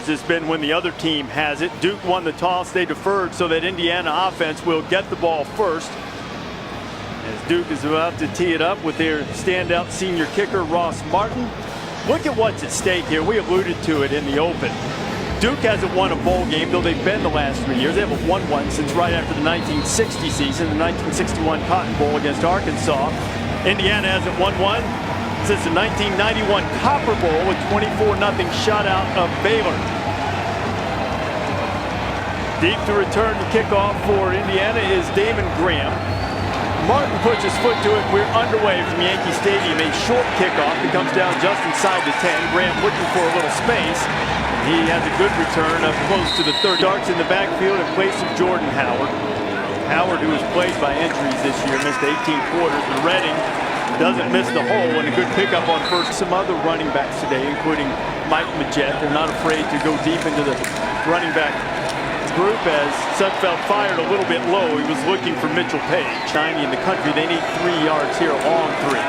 turnovers has been when the other team has it. Duke won the toss. They deferred so that Indiana offense will get the ball first. As Duke is about to tee it up with their standout senior kicker, Ross Martin. Look at what's at stake here. We alluded to it in the open. Duke hasn't won a bowl game, though they've been the last 3 years. They haven't won one since right after the 1960 season, the 1961 Cotton Bowl against Arkansas. Indiana hasn't won one since the 1991 Copper Bowl with 24-0 shutout of Baylor. Deep to return the kickoff for Indiana is Damon Graham. Martin puts his foot to it. We're underway from Yankee Stadium. A short kickoff. It comes down just inside the 10. Graham looking for a little space. He has a good return up close to the 30. Darts in the backfield in place of Jordan Howard. Howard, who was plagued by injuries this year, missed 18 quarters. And Redding doesn't miss the hole, and a good pickup on first. Some other running backs today, including Mike Majette. They're not afraid to go deep into the running back group as Sudfeld fired a little bit low. He was looking for Mitchell Page. 90 in the country. They need 3 yards here, a long 3.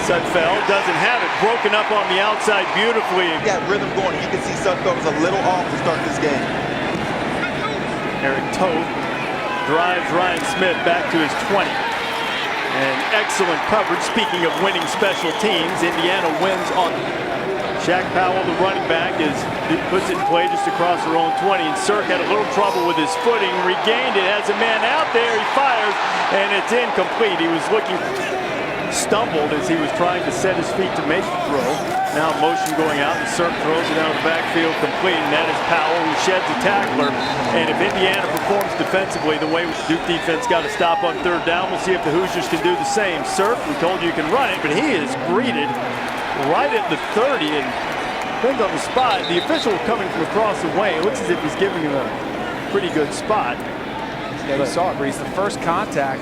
Sudfeld doesn't have it. Broken up on the outside beautifully. Got rhythm going. You can see Sudfeld was a little off to start this game. Eric Toth drives Ryan Smith back to his 20. And excellent coverage. Speaking of winning special teams, Indiana wins on Shaq Powell, the running back, puts it in play just across their own 20. And Sirk had a little trouble with his footing, regained it, has a man out there, he fires, and it's incomplete. He was stumbled as he was trying to set his feet to make the throw. Now motion going out, and Sirk throws it out of the backfield complete, and that is Powell, who sheds a tackler. And if Indiana performs defensively the way Duke defense got to stop on 3rd down, we'll see if the Hoosiers can do the same. Sirk, we told you can run it, but he is greeted right at the 30 and pinned on the spot. The official coming from across the way. It looks as if he's giving him a pretty good spot. Yeah, you saw it, Breeze. The first contact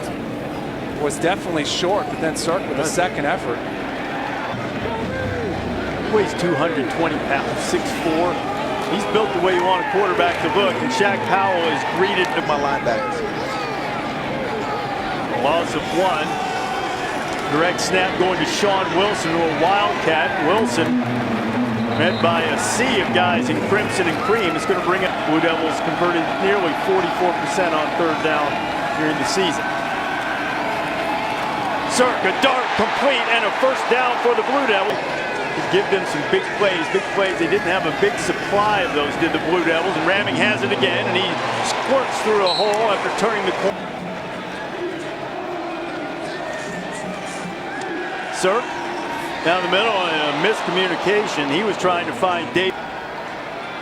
was definitely short, but then Sirk with a second effort. Weighs 220 pounds, 6'4". He's built the way you want a quarterback to look, and Shaq Powell is greeted to my linebackers. A loss of 1. Direct snap going to Sean Wilson, who a Wildcat. Wilson, met by a sea of guys in crimson and cream, is going to bring it. Blue Devils converted nearly 44% on 3rd down during the season. Sirk, a dart complete and a first down for the Blue Devils. To give them some big plays. They didn't have a big supply of those, did the Blue Devils. And Ramming has it again, and he squirts through a hole after turning the corner. Sirk down the middle and a miscommunication. He was trying to find Dave.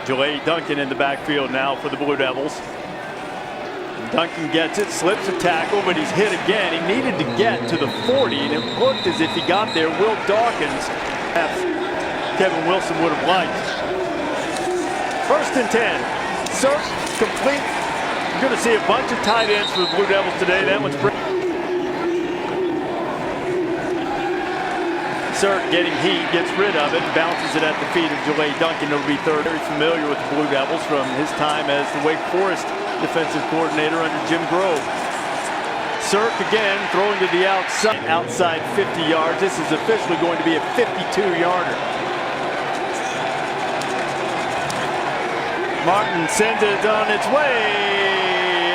Jalay Duncan in the backfield now for the Blue Devils. And Duncan gets it, slips a tackle, but he's hit again. He needed to get to the 40, and it looked as if he got there. Will Dawkins, Kevin Wilson would have liked. 1st and 10. Sirk complete. You're going to see a bunch of tight ends for the Blue Devils today. That one's pretty. Sirk getting heat, gets rid of it, and bounces it at the feet of Jalay Duncan. He'll be 3rd. Very familiar with the Blue Devils from his time as the Wake Forest defensive coordinator under Jim Grove. Sirk again throwing to the outside 50 yards. This is officially going to be a 52-yarder. Martin sends it on its way,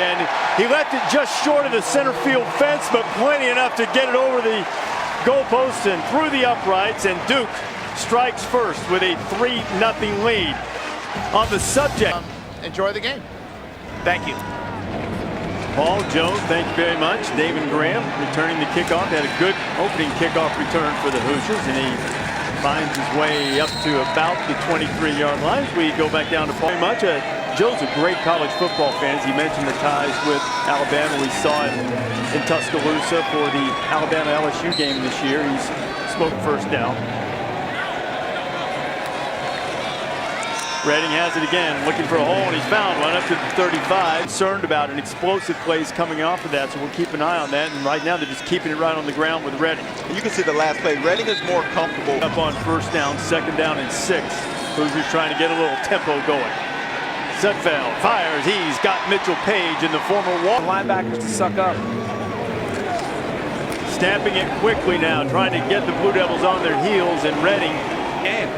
and he left it just short of the center field fence, but plenty enough to get it over the goalposts and through the uprights, and Duke strikes first with a 3-0 lead. On the subject, enjoy the game. Thank you. Paul Jones, thank you very much. David Graham returning the kickoff. Had a good opening kickoff return for the Hoosiers, and he finds his way up to about the 23-yard line. We go back down to Paul. Very much. Joe's a great college football fan. As he mentioned the ties with Alabama. We saw him in Tuscaloosa for the Alabama-LSU game this year. He's smoked 1st down. Redding has it again, looking for a hole, and he's found one up to the 35. Concerned about an explosive plays coming off of that, so we'll keep an eye on that. And right now they're just keeping it right on the ground with Redding. You can see the last play. Redding is more comfortable. Up on 1st down, 2nd down and 6. Hoosiers trying to get a little tempo going. Sudfeld fires. He's got Mitchell Page in the former wall. Linebackers to suck up. Stamping it quickly now, trying to get the Blue Devils on their heels, and Redding. Game.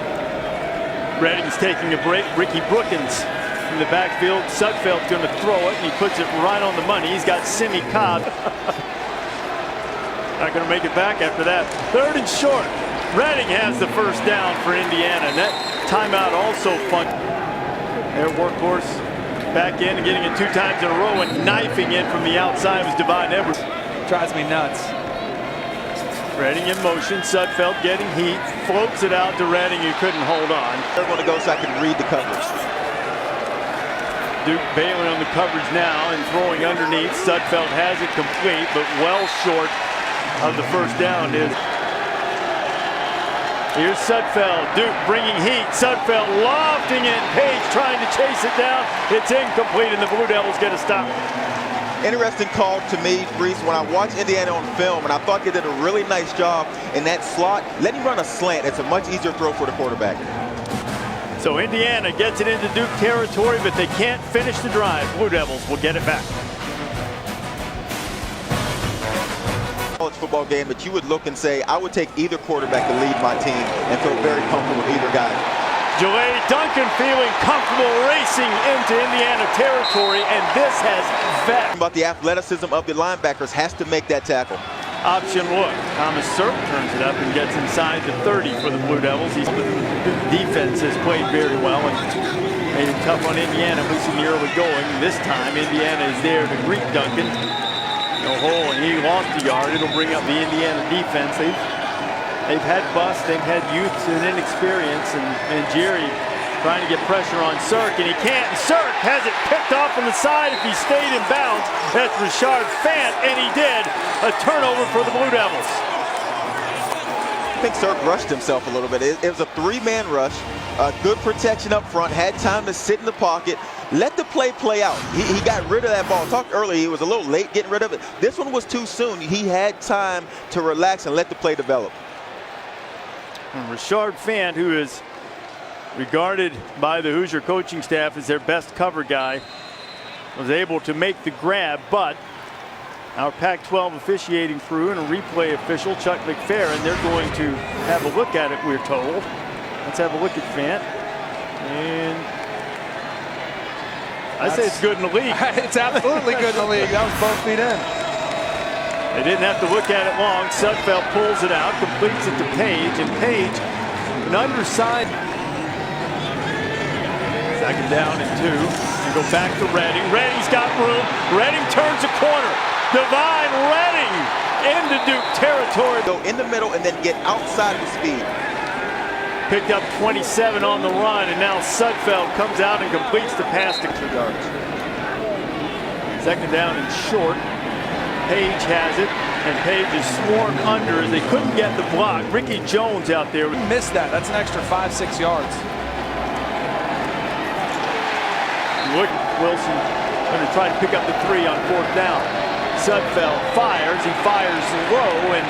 Redding's taking a break. Ricky Brookins in the backfield. Sudfeld's going to throw it, and he puts it right on the money. He's got Simi Cobb. Not going to make it back after that. 3rd and short. Redding has the first down for Indiana. And that timeout also fun. Their workhorse back in and getting it 2 times in a row, and knifing in from the outside was Devon Edwards. Drives me nuts. Redding in motion. Sudfeld getting heat. Floats it out to Redding, who couldn't hold on. They're going to go so I can read the coverage. Duke bailing on the coverage now and throwing underneath. Sudfeld has it complete, but well short of the first down. Here's Sudfeld. Duke bringing heat. Sudfeld lofting it. Page trying to chase it down. It's incomplete, and the Blue Devils get a stop. Interesting call to me, Reese, when I watched Indiana on film, and I thought they did a really nice job in that slot. Let him run a slant. It's a much easier throw for the quarterback. So Indiana gets it into Duke territory, but they can't finish the drive. Blue Devils will get it back. College football game that you would look and say, I would take either quarterback to lead my team and feel very comfortable with either guy. Jalay Duncan feeling comfortable racing into Indiana territory, and this has vet. About the athleticism of the linebackers, has to make that tackle. Option look. Thomas Sirk turns it up and gets inside the 30 for the Blue Devils. The defense has played very well and made it tough on Indiana, at least in the early going. This time, Indiana is there to greet Duncan. No hole, and he lost a yard. It'll bring up the Indiana defense. They've had busts, they've had youth and inexperience, and Jerry trying to get pressure on Sirk, and he can't. And Sirk has it picked off on the side if he stayed in bounds. That's Richard Fant, and he did. A turnover for the Blue Devils. I think Sirk rushed himself a little bit. It was a 3-man rush. Good protection up front, had time to sit in the pocket. Let the play out. He got rid of that ball. Talked earlier, he was a little late getting rid of it. This one was too soon. He had time to relax and let the play develop. And Richard Fant, who is regarded by the Hoosier coaching staff as their best cover guy, was able to make the grab, but our Pac-12 officiating crew and a replay official, Chuck McFerrin, they're going to have a look at it, we're told. Let's have a look at Fant. And I say it's good in the league. It's absolutely good in the league. That was both feet in. They didn't have to look at it long. Sudfeld pulls it out, completes it to Page, and Page, an underside. 2nd down and 2. And go back to Redding. Redding's got room. Redding turns the corner. Divine Redding into Duke territory. Go in the middle and then get outside the speed. Picked up 27 on the run, and now Sudfeld comes out and completes the pass to 2 yards. 2nd down and short. Page has it, and Page is swarmed under as they couldn't get the block. Ricky Jones out there. Missed that. That's an extra 5-6 yards. Look, Wilson going to try to pick up the 3 on 4th down. Sudfeld fires. He fires low, and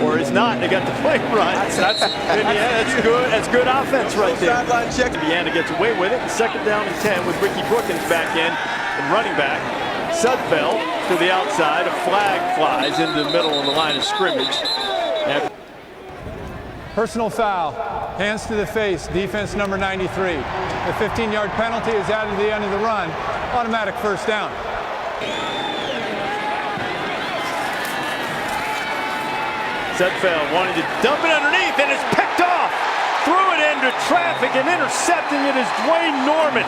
or is not. They got the play run. That's good. That's good offense right there. Sideline check. Indiana gets away with it. 2nd down and 10 with Ricky Brookins back in and running back. Sudfeld to the outside. A flag flies into the middle of the line of scrimmage. Personal foul. Hands to the face. Defense number 93. The 15-yard penalty is added to the end of the run. Automatic 1st down. Sudfeld wanted to dump it underneath, and it's picked off. Threw it into traffic, and intercepting it is Dwayne Norman.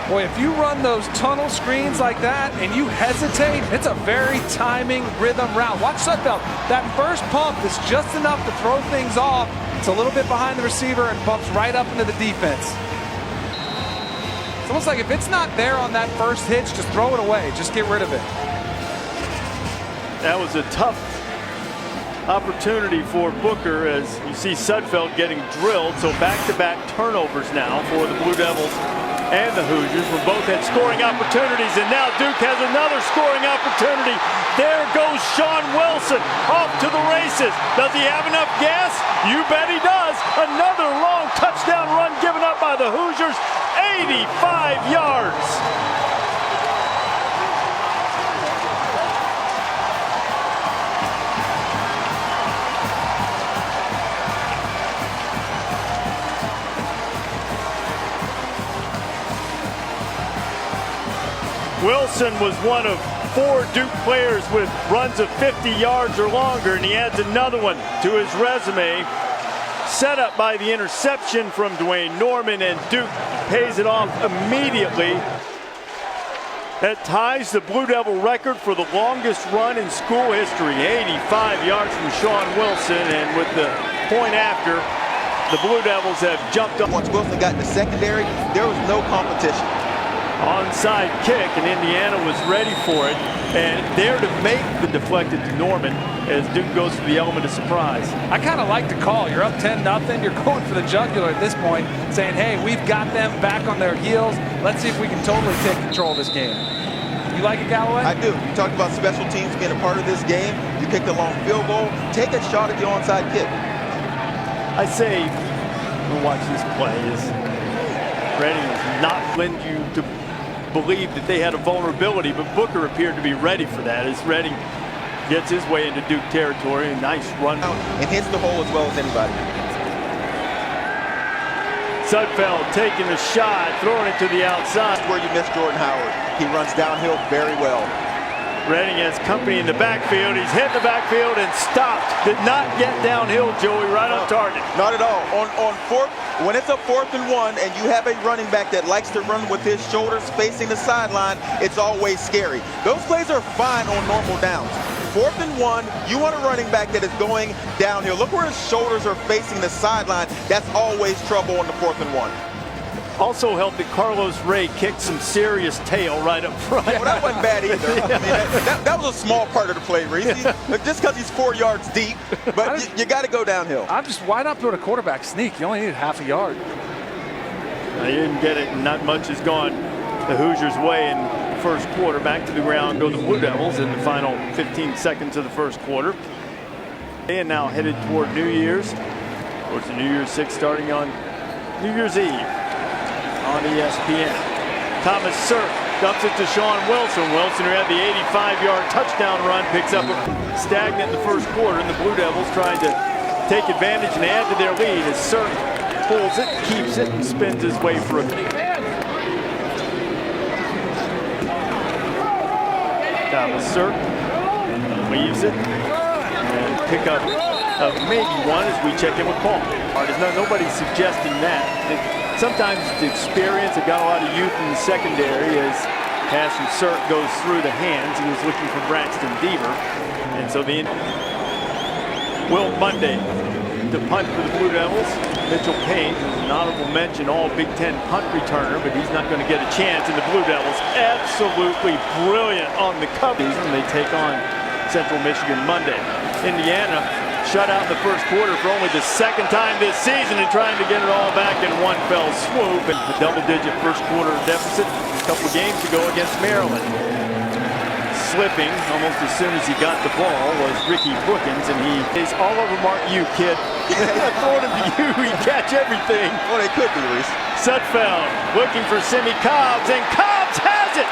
Boy, if you run those tunnel screens like that and you hesitate, it's a very timing rhythm route. Watch Sudfeld. That first pump is just enough to throw things off. It's a little bit behind the receiver and bumps right up into the defense. It's almost like if it's not there on that first hitch, just throw it away. Just get rid of it. That was a tough opportunity for Booker as you see Sudfeld getting drilled. So back-to-back turnovers now for the Blue Devils and the Hoosiers, who both had scoring opportunities, and now Duke has another scoring opportunity. There goes Sean Wilson off to the races. Does he have enough gas? You bet he does. Another long touchdown run given up by the Hoosiers, 85 yards. Wilson was one of 4 Duke players with runs of 50 yards or longer, and he adds another one to his resume. Set up by the interception from Dwayne Norman, and Duke pays it off immediately. That ties the Blue Devil record for the longest run in school history. 85 yards from Sean Wilson, and with the point after, the Blue Devils have jumped up. Once Wilson got in the secondary, there was no competition. Onside kick, and Indiana was ready for it, and there to make the deflected to Norman as Duke goes for the element of surprise. I kind of like the call. You're up 10-0. You're going for the jugular at this point, saying, hey, we've got them back on their heels. Let's see if we can totally take control of this game. You like it, Galloway? I do. You talked about special teams being a part of this game. You kicked a long field goal. Take a shot at the onside kick. I say, we'll watch this play, is Reading does not lend you to believe that they had a vulnerability, but Booker appeared to be ready for that as Reading gets his way into Duke territory. A nice run. And hits the hole as well as anybody. Sudfeld taking the shot, throwing it to the outside. That's where you miss Jordan Howard. He runs downhill very well. Reading has company in the backfield. He's hit the backfield and stopped. Did not get downhill, Joey, right on target. Not at all. On fourth, when it's a 4th and 1 and you have a running back that likes to run with his shoulders facing the sideline, it's always scary. Those plays are fine on normal downs. 4th and 1, you want a running back that is going downhill. Look where his shoulders are facing the sideline. That's always trouble on the 4th and 1. Also helped that Carlos Ray kicked some serious tail right up front. Well, that wasn't bad either. I mean, that was a small part of the play, Reese. Just because he's 4 yards deep, but you got to go downhill. Why not put a quarterback sneak? You only needed half a yard. He didn't get it. Not much has gone the Hoosiers' way in the first quarter. Back to the ground go the Blue Devils in the final 15 seconds of the first quarter. And now headed toward New Year's. Of course, the New Year's 6 starting on New Year's Eve on ESPN. Thomas Sirk dumps it to Sean Wilson. Wilson, who had the 85-yard touchdown run, picks up a stagnant in the first quarter, and the Blue Devils trying to take advantage and add to their lead as Sirk pulls it, keeps it, and spins his way for a Thomas Sirk leaves it, and pick up of maybe one as we check in with Paul. Nobody's suggesting that. Sometimes it's experience. They've got a lot of youth in the secondary as pass from Sirk goes through the hands. He was looking for Braxton Deaver. And so Will Monday to punt for the Blue Devils. Mitchell Payne, who's an honorable mention all Big Ten punt returner, but he's not going to get a chance. And the Blue Devils absolutely brilliant on the cover. And they take on Central Michigan Monday. Indiana shut out in the first quarter for only the 2nd time this season and trying to get it all back in one fell swoop. And the double-digit first quarter deficit a couple of games ago against Maryland. Slipping almost as soon as he got the ball was Ricky Brookins, and he is all over Mark you, kid. I'm throwing him to you, he catch everything. Well, they could be, Reese. Sudfeld looking for Simi Cobbs, and Cobbs has it!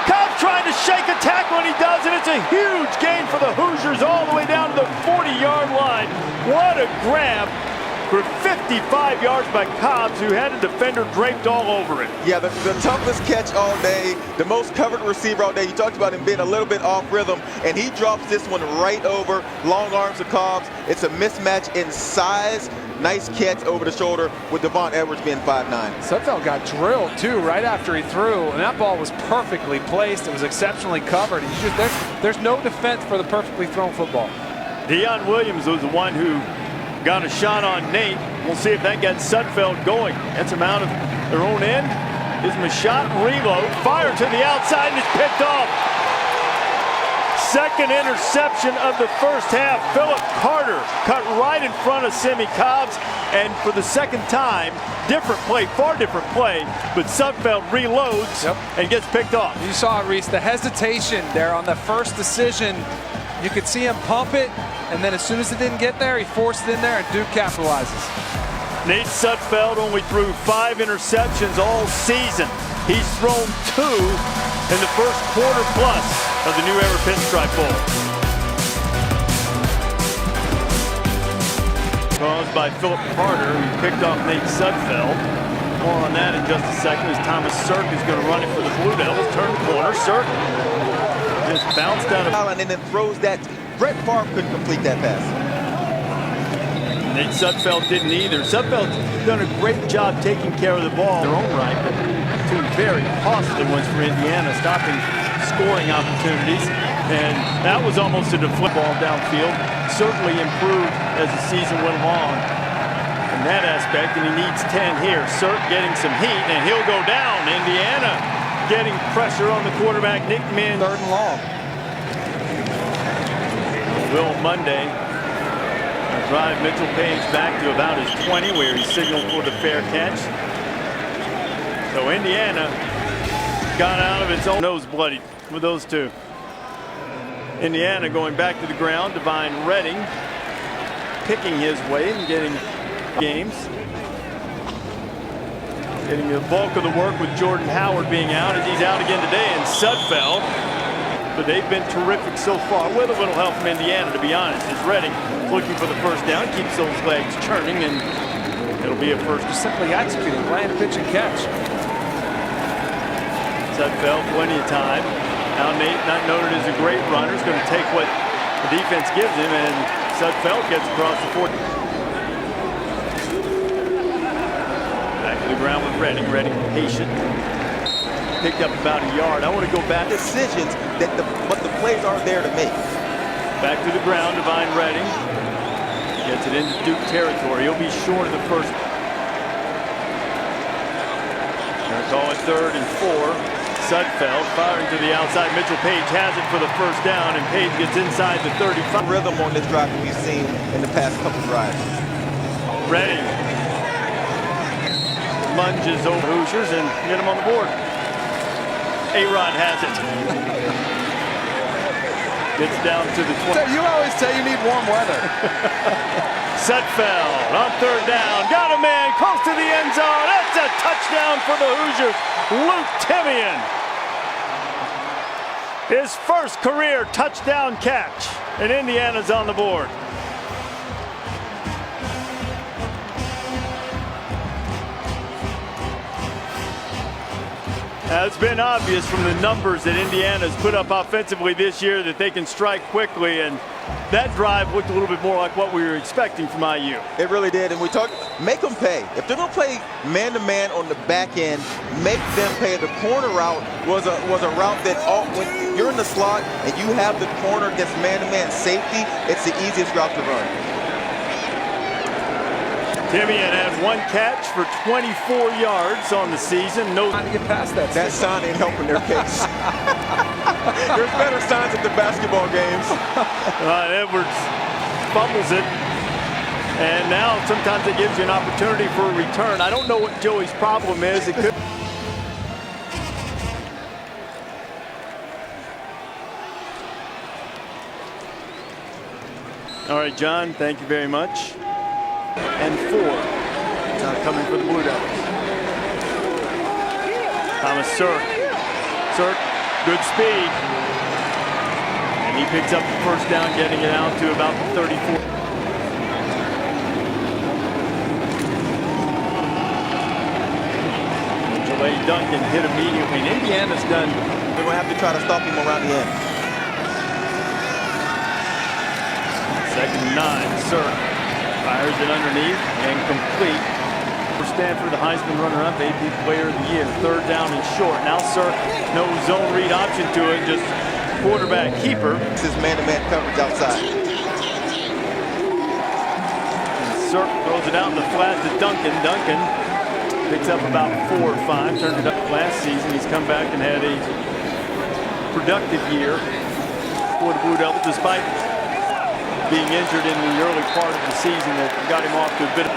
Cobbs trying to shake a tackle, and he does, and it's a huge gain for the Hoosiers all the way down to the 40-yard line. What a grab for 55 yards by Cobbs, who had a defender draped all over him. Yeah, the toughest catch all day, the most covered receiver all day. You talked about him being a little bit off rhythm, and he drops this one right over. Long arms of Cobbs. It's a mismatch in size. Nice catch over the shoulder with Devon Edwards being 5'9". Sudfeld got drilled, too, right after he threw, and that ball was perfectly placed. It was exceptionally covered. There's no defense for the perfectly thrown football. Deion Williams was the one who got a shot on Nate. We'll see if that gets Sudfeld going. Gets him out of their own end. Gives him a shot, reload, fire to the outside, and it's picked off. Second interception of the first half. Philip Carter cut right in front of Simi Cobbs, and for the 2nd time, different play, far different play, but Sudfeld reloads and gets picked off. You saw it, Reese, the hesitation there on the first decision. You could see him pump it, and then as soon as it didn't get there, he forced it in there, and Duke capitalizes. Nate Sudfeld only threw 5 interceptions all season. He's thrown 2 in the first quarter plus of the new era Pinstripe Bowl. Caused by Philip Carter, who picked off Nate Sudfeld. More on that in just a second as Thomas Sirk is going to run it for the Blue Devils. Turn the corner. Sirk just bounced out of and then throws that. Brett Favre couldn't complete that pass. Nate Sudfeld didn't either. Sudfeld's done a great job taking care of the ball in their own right, but two very costly ones for Indiana, stopping scoring opportunities. And that was almost a deflect ball downfield. Certainly improved as the season went along in that aspect, and he needs 10 here. Sirk getting some heat, and he'll go down. Indiana getting pressure on the quarterback, Nick Min. 3rd and long. Will Monday drive Mitchell Page back to about his 20, where he signaled for the fair catch. So Indiana got out of its own nose bloodied with those two. Indiana going back to the ground. Divine Redding picking his way and getting games. Getting the bulk of the work with Jordan Howard being out, as he's out again today, and Sudfeld. But they've been terrific so far, with a little help from Indiana, to be honest, as Redding looking for the first down, keeps those legs churning, and it'll be a first. Just simply executing, playing pitch and catch. Sudfeld, plenty of time. Now Nate, not noted as a great runner, is going to take what the defense gives him, and Sudfeld gets across the 40. Back to the ground with Redding. Redding patient. Picked up about a yard. I want to go back. Decisions that but the plays aren't there to make. Back to the ground, Divine Redding. Gets it into Duke territory. He'll be short of the first. Gonna call it 3rd and 4. Sudfeld firing to the outside. Mitchell Page has it for the first down, and Page gets inside the 35. Rhythm on this drive that we've seen in the past couple drives. Redding lunges over Hoosiers and get him on the board. A-Rod has it. Gets down to the 20. You always say you need warm weather. Sudfeld on 3rd down. Got a man close to the end zone. That's a touchdown for the Hoosiers. Luke Timian. His first career touchdown catch. And Indiana's on the board. Now, it's been obvious from the numbers that Indiana's put up offensively this year that they can strike quickly, and that drive looked a little bit more like what we were expecting from IU. It really did, and we talked, make them pay. If they're going to play man-to-man on the back end, make them pay. The corner route was a route that when you're in the slot and you have the corner against man-to-man safety, it's the easiest route to run. Timian had 1 catch for 24 yards on the season. No, Trying to get past that. That sign ain't helping their case. There's better signs at the basketball games. Edwards fumbles it. And now sometimes it gives you an opportunity for a return. I don't know what Joey's problem is. It could. All right, John, thank you very much. And 4 coming for the Blue Devils. Thomas Sirk. Sirk, good speed. And he picks up the first down, getting it out to about the 34. Jalay Duncan hit immediately. And Indiana's done. They're going to have to try to stop him around the end. 2nd and 9. Sirk fires it underneath and complete. For Stanford, the Heisman runner-up, AP Player of the Year. 3rd down and short. Now Sirk, no zone read option to it, just quarterback keeper. This is man-to-man coverage outside. And Sirk throws it out in the flat to Duncan. Duncan picks up about 4 or 5. Turned it up last season. He's come back and had a productive year for the Blue Devils, despite being injured in the early part of the season that got him off to a bit of.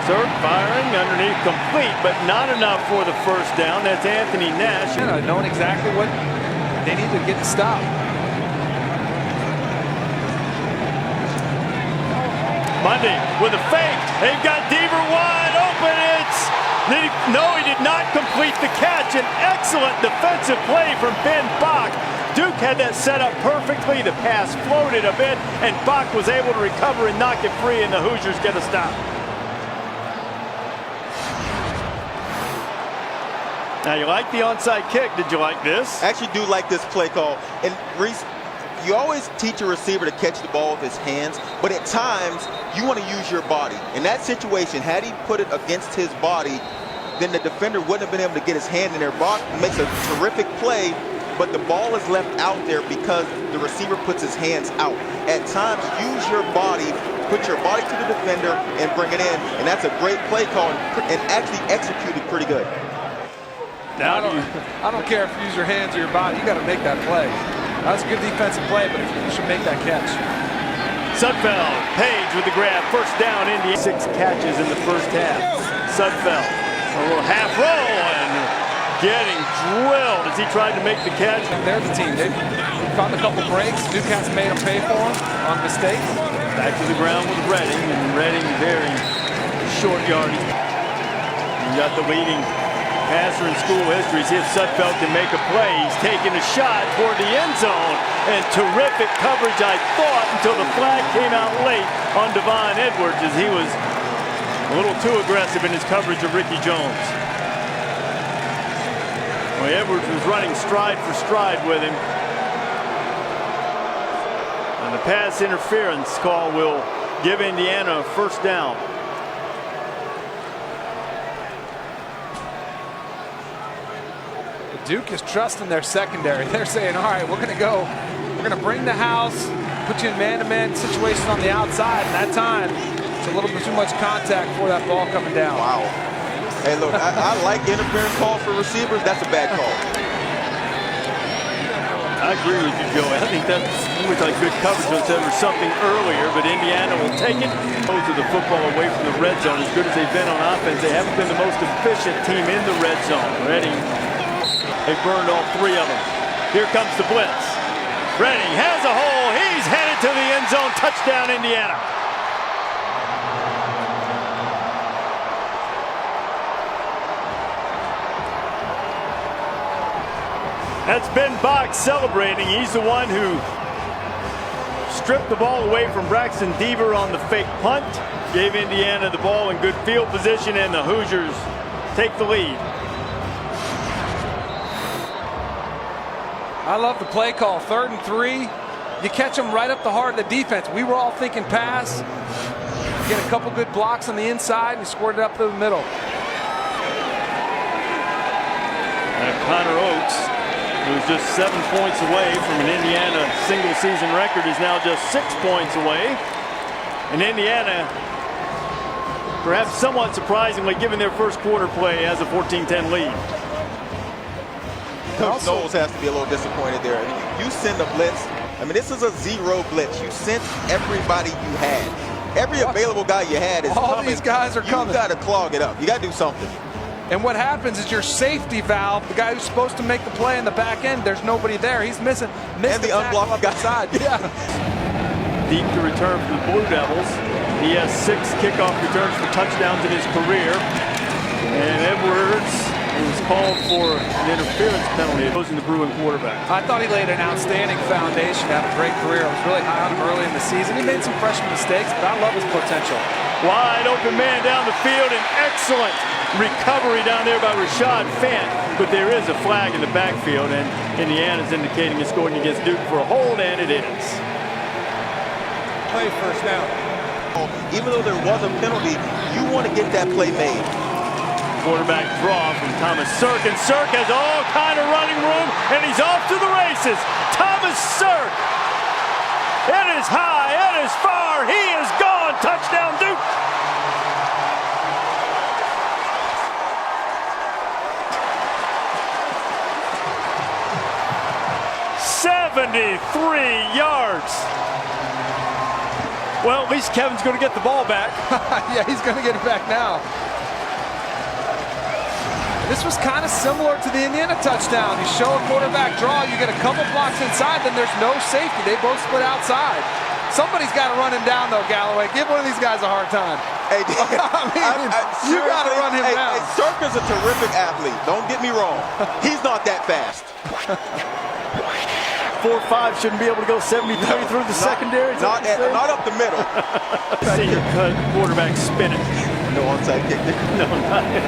Sirk firing underneath, complete, but not enough for the first down. That's Anthony Nash. Knowing exactly what they need to get to stop. Monday with a fake. They've got Deaver wide open. No, he did not complete the catch. An excellent defensive play from Ben Bach. Duke had that set up perfectly. The pass floated a bit, and Bach was able to recover and knock it free, and the Hoosiers get a stop. Now, you like the onside kick. Did you like this? I actually do like this play call. And Reese, you always teach a receiver to catch the ball with his hands, but at times you want to use your body. In that situation, had he put it against his body, then the defender wouldn't have been able to get his hand in there. Bach makes a terrific play, but the ball is left out there because the receiver puts his hands out. At times, use your body, put your body to the defender and bring it in, and that's a great play call and actually executed pretty good. Now I don't care if you use your hands or your body. You got to make that play. That's a good defensive play, but you should make that catch. Sudfeld, Page with the grab, first down, Indiana. 6 catches in the first half. Sudfeld, a little half roll and getting drilled as he tried to make the catch. And they're the team. They found a couple breaks. Newcastle made them pay for them on mistakes. Back to the ground with Redding, and Redding very short yardage. You got the leading passer in school history. See if Sudfeld can make a play. He's taking a shot toward the end zone, and terrific coverage, I thought, until the flag came out late on Devon Edwards as he was a little too aggressive in his coverage of Ricky Jones. Well, Edwards was running stride for stride with him. And the pass interference call will give Indiana a first down. Duke is trusting their secondary. They're saying, all right, we're going to bring the house, put you in man-to-man situations on the outside, and that time, it's a little bit too much contact for that ball coming down. Wow. Hey, look, I like interference calls for receivers. That's a bad call. I agree with you, Joey. I think that looked like good coverage unless there was something earlier, but Indiana will take it. Most of the football away from the red zone. As good as they've been on offense, they haven't been the most efficient team in the red zone. Redding. They burned all 3 of them. Here comes the blitz. Redding has a hole. He's headed to the end zone. Touchdown, Indiana. That's Ben Bach celebrating. He's the one who stripped the ball away from Braxton Deaver on the fake punt. Gave Indiana the ball in good field position, and the Hoosiers take the lead. I love the play call. 3rd and 3. You catch them right up the heart of the defense. We were all thinking pass. Get a couple good blocks on the inside and scored it up to the middle. Connor Oates, who's just 7 points away from an Indiana single-season record, is now just 6 points away. And Indiana, perhaps somewhat surprisingly, given their first quarter play, has a 14-10 lead. Coach Knowles has to be a little disappointed there. You send a blitz. I mean, this is a 0 blitz. You sent everybody you had. Every available guy you had is all coming. These guys are coming. You got to clog it up. You got to do something. And what happens is your safety valve, the guy who's supposed to make the play in the back end, there's nobody there. He's missing and the unblocked guy. Side. Yeah. Deep to return for the Blue Devils. He has 6 kickoff returns for touchdowns in his career. And Edwards was called for an interference penalty opposing the Bruin quarterback. I thought he laid an outstanding foundation to have a great career. I was really high on him early in the season. He made some freshman mistakes, but I love his potential. Wide open man down the field, and excellent recovery down there by Rashad Fant. But there is a flag in the backfield, and Indiana's indicating it's going against Duke for a hold, and it is. Play first down. Even though there was a penalty, you want to get that play made. Quarterback draw from Thomas Sirk, and Sirk has all kind of running room, and he's off to the races. Thomas Sirk. It is high, it is far, he is gone. Touchdown, Duke. "73 yards. Well, at least Kevin's going to get the ball back. Yeah, he's going to get it back now. This was kind of similar to the Indiana touchdown. You show a quarterback draw, you get a couple blocks inside, then there's no safety. They both split outside. Somebody's got to run him down, though, Galloway. Give one of these guys a hard time. Hey, you got to run him down. Hey, Sirk is a terrific athlete. Don't get me wrong. He's not that fast. 4.5 shouldn't be able to go 73 through the secondary. Not up the middle. Senior quarterback spinning. No onside kick there. No, not it.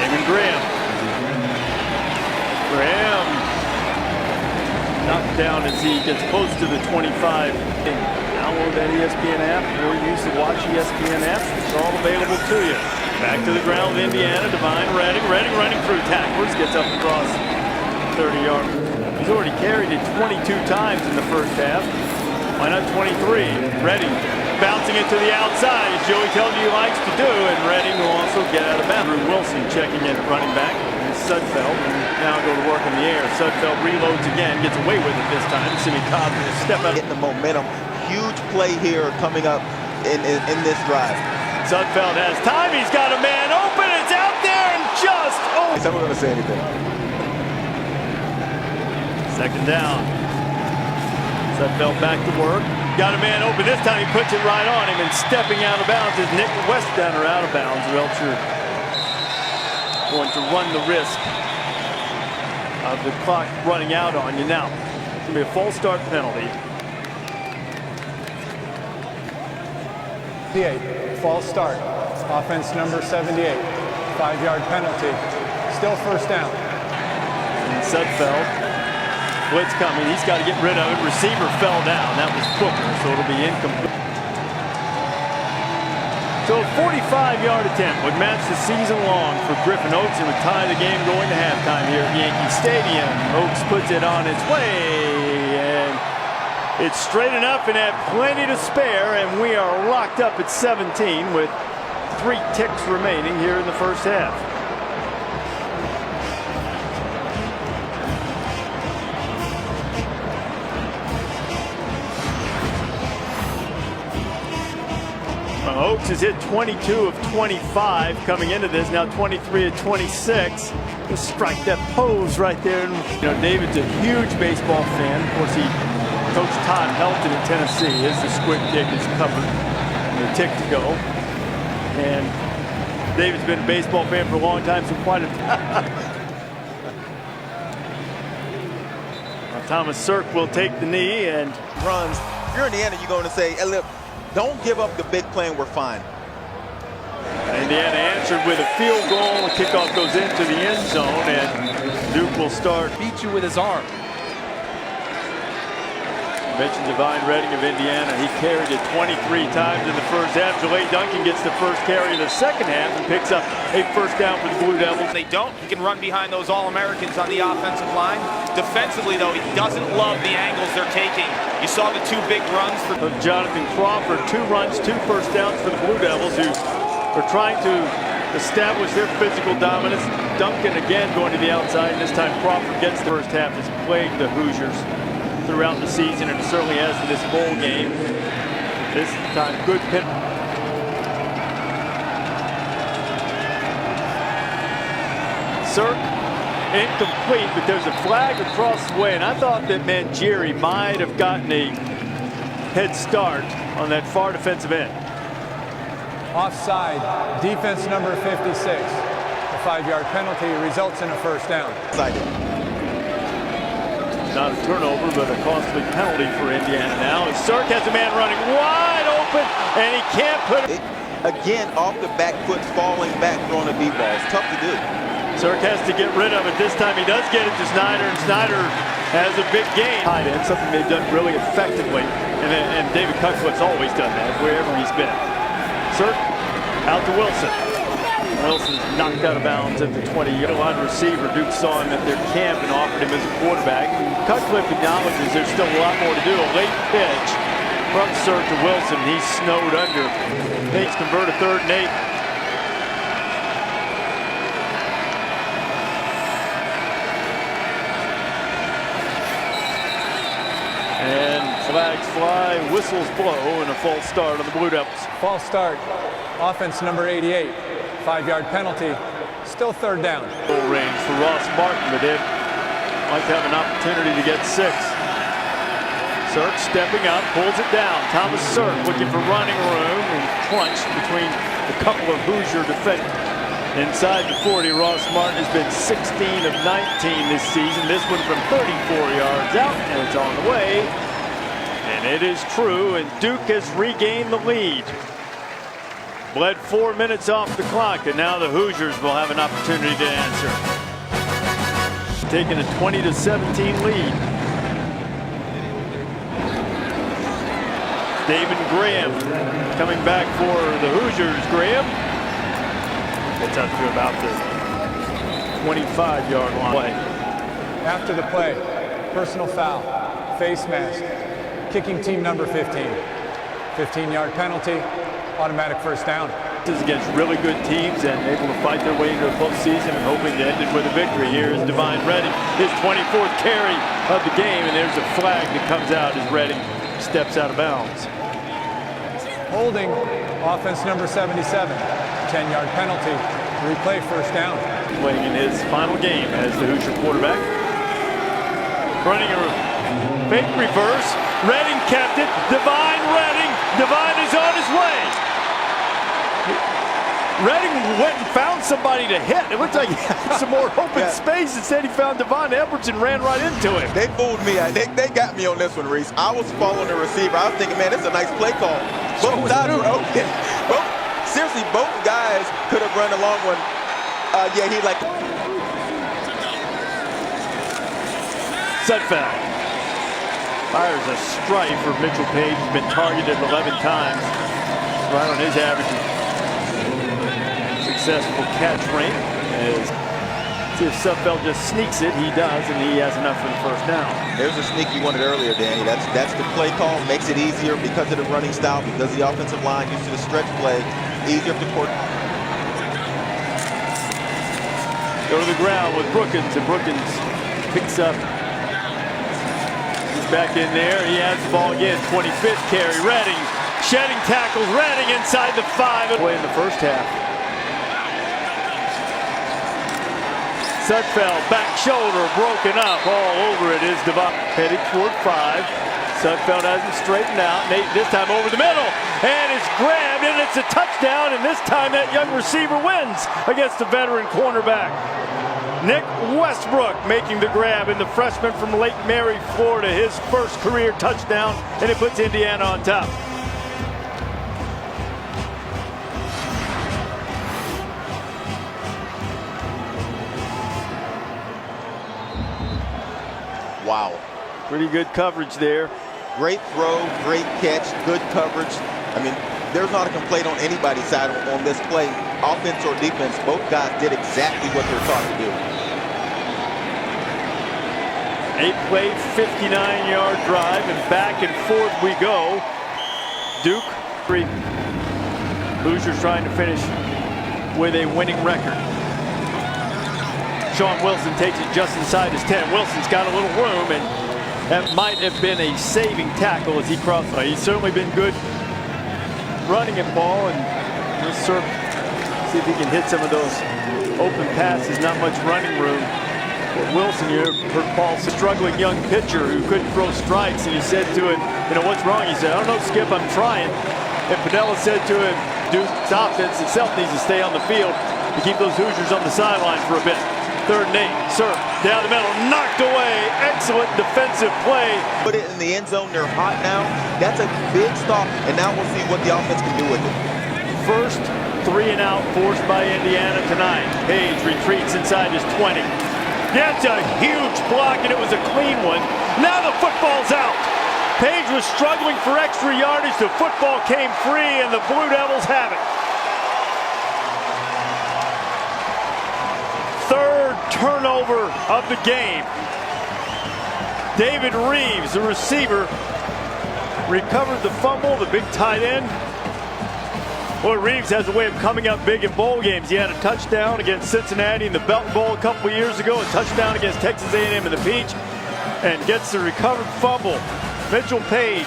Eamon Graham. Graham knocked down as he gets close to the 25. Download that ESPN app or use the Watch ESPN app. It's all available to you. Back to the ground with Indiana. Divine Redding. Redding running through tacklers. Gets up across 30-yard. He's already carried it 22 times in the first half. Why not 23? Redding bouncing it to the outside, as Joey tells you he likes to do, and Redding will also get out of bounds. Wilson checking in at running back. And Sudfeld now go to work in the air. Sudfeld reloads again, gets away with it this time. Simi Cobb will step out. Getting the momentum. Huge play here coming up in this drive. Sudfeld has time. He's got a man open. It's out there and just Is someone going to say anything? Second down. Sudfeld back to work. Got a man open. This time he puts it right on him, and stepping out of bounds is Nick Westdowner out of bounds. Welcher going to run the risk of the clock running out on you. Now, it's going to be a false start penalty. False start. Offense number 78. 5-yard penalty. Still first down. And Sudfeld. Blitz coming. He's got to get rid of it. Receiver fell down. That was Booker, so it'll be incomplete. So a 45-yard attempt would match the season long for Griffin Oaks and would tie the game going to halftime here at Yankee Stadium. Oaks puts it on its way, and it's straight enough and had plenty to spare, and we are locked up at 17 with 3 ticks remaining here in the first half. Oaks has hit 22 of 25 coming into this, now 23 of 26. Just strike that pose right there. You know, David's a huge baseball fan. Of course, he coached Todd Helton in Tennessee. His the squib kick is covered, and the tick to go. And David's been a baseball fan for a long time, so quite a Thomas Sirk will take the knee and runs. If you're Indiana, you're going to say, hey, look, don't give up the big play and we're fine. Indiana answered with a field goal. The kickoff goes into the end zone, and Duke will start. Beat you with his arm. Mentioned Divine Redding of Indiana. He carried it 23 times in the first half. Jalay Duncan gets the first carry of the second half and picks up a first down for the Blue Devils. They don't. He can run behind those All-Americans on the offensive line. Defensively, though, he doesn't love the angles they're taking. You saw the 2 big runs for Jonathan Crawford. 2 runs, 2 first downs for the Blue Devils, who are trying to establish their physical dominance. Duncan again going to the outside. This time Crawford gets the first half. Has plagued the Hoosiers throughout the season, and it certainly has in this bowl game. This time, good pit. Sirk, incomplete, but there's a flag across the way, and I thought that Mangieri might have gotten a head start on that far defensive end. Offside. Defense number 56. A 5-yard penalty results in a first down. Not a turnover, but a costly penalty for Indiana now. And Sirk has a man running wide open, and he can't put it. Again, off the back foot, falling back, throwing a deep ball. It's tough to do. Sirk has to get rid of it. This time he does get it to Snyder, and Snyder has a big gain. Tight end, something they've done really effectively. And David Cutcliffe's always done that, wherever he's been. Sirk out to Wilson. Wilson's knocked out of bounds at the 20-yard line receiver. Duke saw him at their camp and offered him as a quarterback. Cutcliffe acknowledges there's still a lot more to do. A late pitch from Sirk to Wilson. He's snowed under. Things convert a 3rd and 8. And flags fly, whistles blow, and a false start on the Blue Devils. False start. Offense number 88. 5-yard penalty. Still 3rd down. Full range for Ross Martin, but they'd like to have an opportunity to get 6. Sirk stepping up, pulls it down. Thomas Sirk looking for running room and crunch between a couple of Hoosier defenders. Inside the 40, Ross Martin has been 16 of 19 this season. This one from 34 yards out, and it's on the way. And it is true, and Duke has regained the lead. Bled 4 minutes off the clock, and now the Hoosiers will have an opportunity to answer. Taking a 20-17 lead. David Graham coming back for the Hoosiers. Graham gets up to about the 25-yard line. After the play, personal foul, face mask, kicking team number 15. 15-yard penalty, automatic first down. This is against really good teams and able to fight their way into a postseason and hoping to end it with a victory. Here is Divine Redding, his 24th carry of the game, and there's a flag that comes out as Redding steps out of bounds. Holding, offense number 77, 10-yard penalty, replay first down. Playing in his final game as the Hoosier quarterback. Running a fake reverse. Redding kept it. Divine Redding. Divine is on his way. Redding went and found somebody to hit. It looked like he had some more open space. Instead, he found Devon Edwards and ran right into him. They fooled me. They got me on this one, Reese. I was following the receiver. I was thinking, man, this is a nice play call. Both sides were open. Seriously, both guys could have run a long one. Yeah, he like. Sudfeld fires a strike for Mitchell Page. He's been targeted 11 times. Right on his average. Successful catch rate. See if Sudfeld just sneaks it. He does, and he has enough for the first down. There's a sneak you wanted earlier, Danny. That's the play call. Makes it easier because of the running style, because the offensive line used to the stretch play. Easier to court. Go to the ground with Brookins, and Brookins picks up. He's back in there. He has the ball again. 25th carry. Redding shedding tackles. Redding inside the 5. Away in the first half. Sudfeld, back shoulder, broken up. All over it is Devon. Heading toward 5. Sudfeld hasn't straightened out. Nate this time over the middle. And it's grabbed, and it's a touchdown. And this time that young receiver wins against the veteran cornerback. Nick Westbrook making the grab, and the freshman from Lake Mary, Florida, his first career touchdown. And it puts Indiana on top. Wow. Pretty good coverage there. Great throw, great catch, good coverage. I mean, there's not a complaint on anybody's side on this play. Offense or defense, both guys did exactly what they're taught to do. 8-play, 59-yard drive, and back and forth we go. Duke, 3. Hoosiers trying to finish with a winning record. Sean Wilson takes it just inside his 10. Wilson's got a little room, and that might have been a saving tackle as he crossed. He's certainly been good running at ball, and we'll see if he can hit some of those open passes. Not much running room. But Wilson, you heard Paul, a struggling young pitcher who couldn't throw strikes, and he said to him, what's wrong? He said, I don't know, Skip, I'm trying. And Padella said to him, Duke's offense itself needs to stay on the field to keep those Hoosiers on the sideline for a bit. 3rd and 8, Surf down the middle, knocked away. Excellent defensive play. Put it in the end zone. They're hot now. That's a big stop, and now we'll see what the offense can do with it. First 3 and out forced by Indiana tonight. Page retreats inside his 20. That's a huge block, and it was a clean one. Now the football's out. Page was struggling for extra yardage. The football came free, and the Blue Devils have it. 3rd turnover of the game. David Reeves, the receiver, recovered the fumble, the big tight end. Boy, Reeves has a way of coming up big in bowl games. He had a touchdown against Cincinnati in the Belton Bowl a couple of years ago, a touchdown against Texas A&M in the Peach, and gets the recovered fumble. Mitchell Page,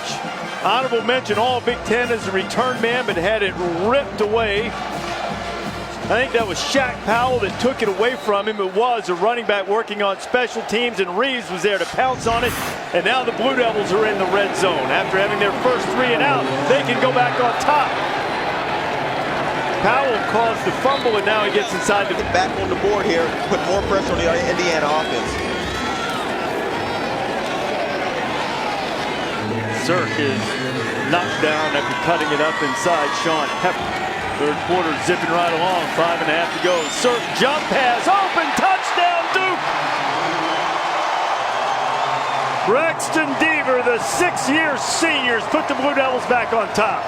honorable mention, all Big Ten as a return man, but had it ripped away. I think that was Shaq Powell that took it away from him. It was a running back working on special teams, and Reeves was there to pounce on it. And now the Blue Devils are in the red zone. After having their first 3 and out, they can go back on top. Powell caused the fumble, and now he gets inside the back on the board here, put more pressure on the Indiana offense. Cirque is knocked down after cutting it up inside Sean Pepper. Third quarter zipping right along, 5.5 to go. Cirque jump pass, open, touchdown Duke! Braxton Deaver, the 6-year seniors, put the Blue Devils back on top.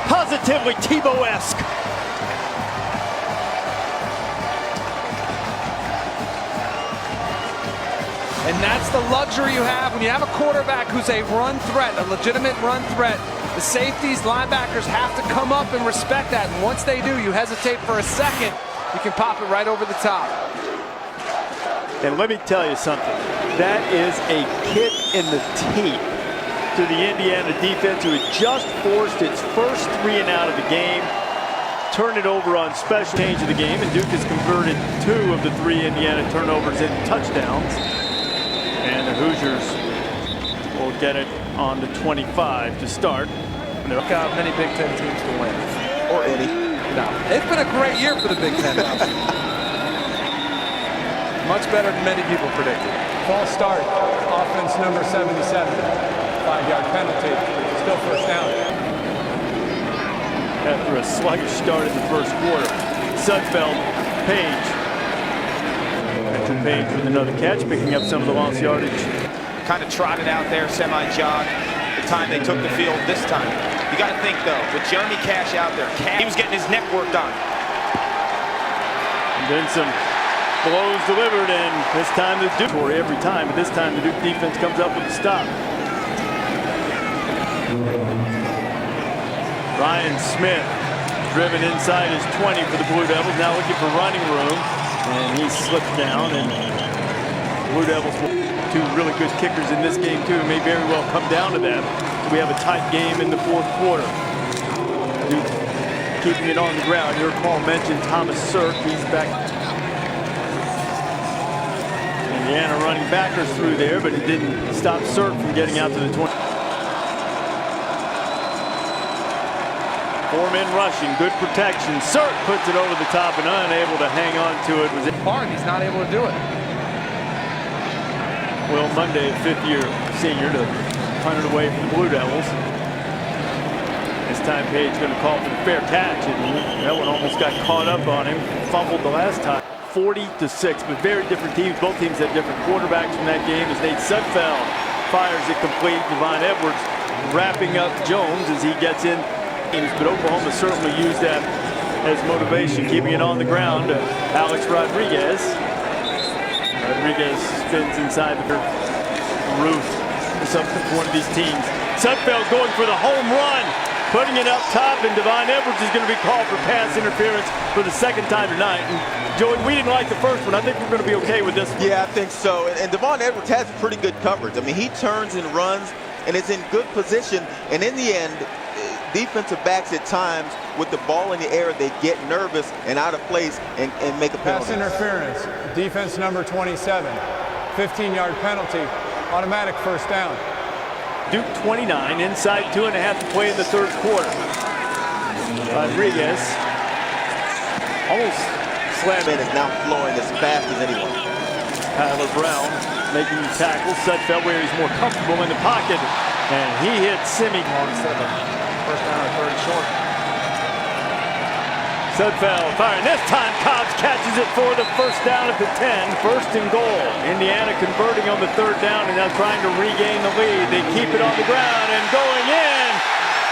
Positively Tebow-esque. And that's the luxury you have when you have a quarterback who's a run threat, a legitimate run threat. The safeties, linebackers have to come up and respect that. And once they do, you hesitate for a second, you can pop it right over the top. And let me tell you something. That is a kick in the teeth to the Indiana defense, who had just forced its first 3 and out of the game. Turned it over on special change of the game, and Duke has converted 2 of the 3 Indiana turnovers into touchdowns. And the Hoosiers will get it on the 25 to start. Look how many Big Ten teams to win. Or any. No. It's been a great year for the Big Ten. Much better than many people predicted. False start. Offense number 77. 5-yard penalty. Still first down. After a sluggish start in the first quarter. Sudfeld, Page. Andrew Page with another catch, picking up some of the lost yardage. Kind of trotted out there, semi-jog. The time they took the field this time. You got to think, though, with Jeremy Cash out there, he was getting his neck worked on. And then some blows delivered, and this time the Duke, every time, but this time the Duke defense comes up with a stop. Ryan Smith driven inside his 20 for the Blue Devils, now looking for running room, and he slipped down, and Blue Devils, 2 really good kickers in this game too, may very well come down to that. We have a tight game in the fourth quarter. Duke keeping it on the ground. Your call mentioned Thomas Cirque, he's back. Indiana running backers through there, but it didn't stop Cirque from getting out to the 20. 4 men rushing, good protection. Cirque puts it over the top and unable to hang on to it. Was it hard? He's not able to do it. Will Monday, 5th-year senior, to punt it away from the Blue Devils. This time Page going to call for the fair catch, and that one almost got caught up on him. Fumbled the last time. 40-6, but very different teams. Both teams had different quarterbacks from that game. As Nate Sudfeld fires it complete. Devon Edwards wrapping up Jones as he gets in. But Oklahoma certainly used that as motivation, keeping it on the ground. Alex Rodriguez. Rodriguez spins inside the roof. Something for one of these teams. Sudfeld going for the home run, putting it up top, and Devon Edwards is going to be called for pass interference for the 2nd time tonight. And Joey, we didn't like the first one. I think we're going to be okay with this one. Yeah, I think so. And Devon Edwards has pretty good coverage. I mean, he turns and runs, and is in good position. And in the end, defensive backs at times with the ball in the air, they get nervous and out of place and make a penalty. Pass interference. Defense number 27. 15-yard penalty. Automatic first down. Duke 29, inside 2.5 to play in the 3rd quarter. Rodriguez almost slammed it. Is now flowing as fast as anyone. Tyler Brown making the tackle. Sudfeld where he's more comfortable in the pocket, and he hits Simi. First down or 3rd short. Sudfeld firing. This time Cobbs catches it for the first down at the 10. 1st and goal. Indiana converting on the 3rd down and now trying to regain the lead. They keep it on the ground and going in.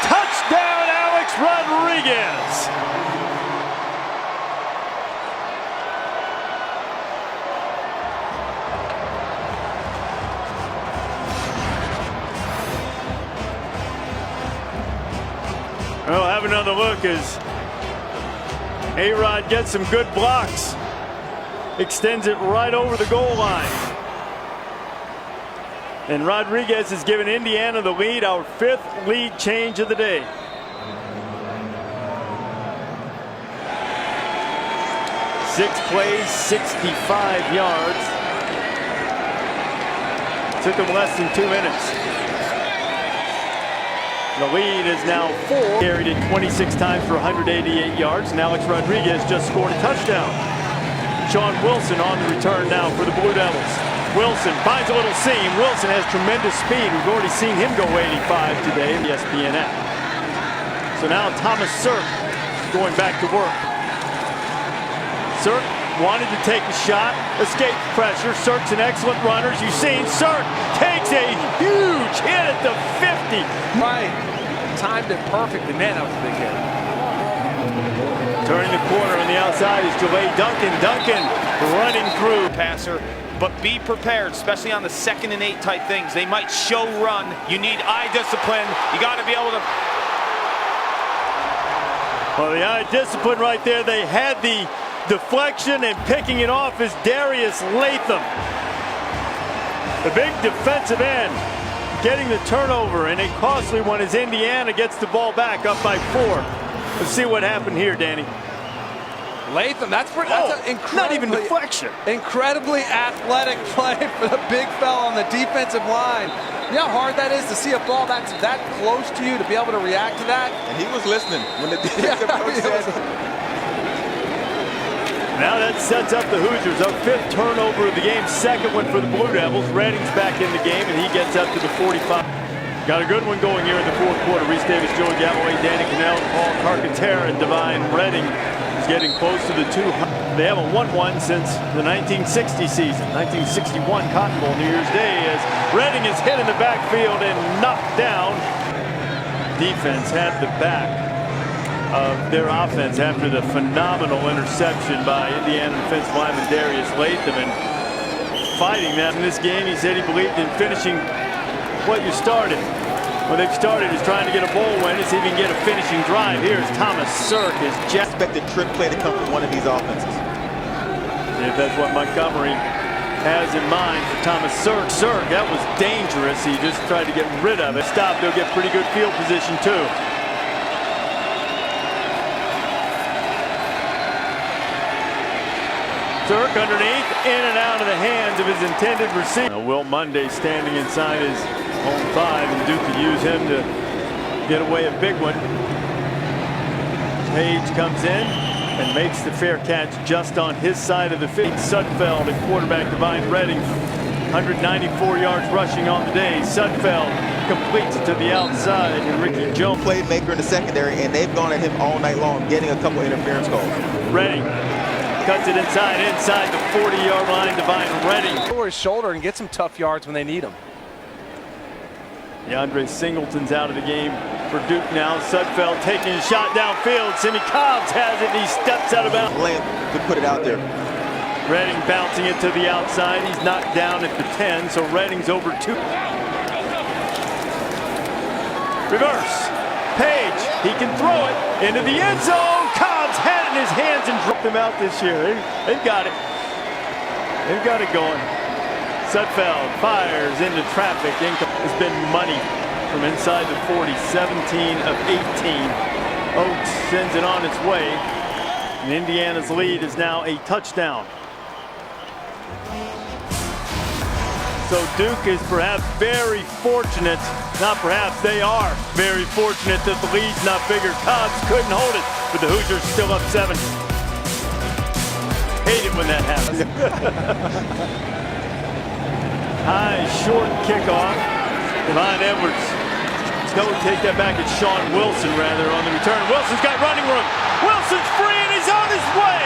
Touchdown, Alex Rodriguez. Well, have another look as A-Rod gets some good blocks. Extends it right over the goal line. And Rodriguez has given Indiana the lead, our 5th lead change of the day. Six plays, 65 yards. Took them less than 2 minutes. The lead is now 4. Carried it 26 times for 188 yards. And Alex Rodriguez just scored a touchdown. Sean Wilson on the return now for the Blue Devils. Wilson finds a little seam. Wilson has tremendous speed. We've already seen him go 85 today in the ESPN app. So now Thomas Sirk going back to work. Sirk wanted to take a shot, escaped pressure. Sirk's an excellent runner. As you've seen, Sirk takes a huge hit at the 50. Right, timed it perfectly. Man, that was a big hit. Turning the corner on the outside is Jalay Duncan. Duncan running through. Passer, but be prepared, especially on the 2nd and 8 type things. They might show run. You need eye discipline. You got to be able to. Well, the eye discipline right there. They had the deflection, and picking it off is Darius Latham. The big defensive end getting the turnover, and a costly one as Indiana gets the ball back up by 4. Let's see what happened here, Danny. Latham, that's an incredibly, not even deflection. Incredibly athletic play for the big fella on the defensive line. You know how hard that is to see a ball that's that close to you to be able to react to that? And he was listening when the defensive coach said. Now that sets up the Hoosiers. Our 5th turnover of the game, 2nd one for the Blue Devils. Redding's back in the game, and he gets up to the 45. Got a good one going here in the 4th quarter. Reese Davis, Joey Galloway, Danny Cannell, Paul Carcaterra, and Divine Redding is getting close to the 200. They haven't won one since the 1960 season. 1961 Cotton Bowl, New Year's Day, as Redding is hit in the backfield and knocked down. Defense had the back of their offense after the phenomenal interception by Indiana defensive lineman Darius Latham, and fighting that in this game. He said he believed in finishing what you started. What they've started is trying to get a bowl win to see if he can get a finishing drive. Here's Thomas Sirk. His Expected trick play to come from one of these offenses. If that's what Montgomery has in mind for Thomas Sirk. Sirk, that was dangerous. He just tried to get rid of it. Stop, they'll get pretty good field position too. Sirk underneath, in and out of the hands of his intended receiver. Will Monday standing inside his own 5, and Duke could use him to get away a big one. Page comes in and makes the fair catch just on his side of the field. Sudfeld and quarterback Divine Redding, 194 yards rushing on the day. Sudfeld completes it to the outside, and Ricky Jones. Playmaker in the secondary, and they've gone at him all night long, getting a couple interference calls. Redding cuts it inside the 40-yard line. Divine Redding Over his shoulder and get some tough yards when they need them. DeAndre Singleton's out of the game for Duke now. Sudfeld taking a shot downfield. Simi Cobbs has it, and he steps out of bounds. Lamb could put it out there. Redding bouncing it to the outside. He's knocked down at the 10, so Redding's over 2. Reverse. Page, he can throw it into the end zone. Cobbs had it in his hands and dropped him out this year. They've got it. They've got it going. Sudfeld fires into traffic. Has been money from inside the 40. 17 of 18. Oaks sends it on its way. And Indiana's lead is now a touchdown. So Duke is perhaps very fortunate. Not perhaps, they are very fortunate that the lead's not bigger. Cobbs couldn't hold it, but the Hoosiers still up 7. Hate it when that happens. High, short kickoff. Devon Edwards. Let's go take that back. It's Sean Wilson, rather, on the return. Wilson's got running room. Wilson's free, and he's on his way.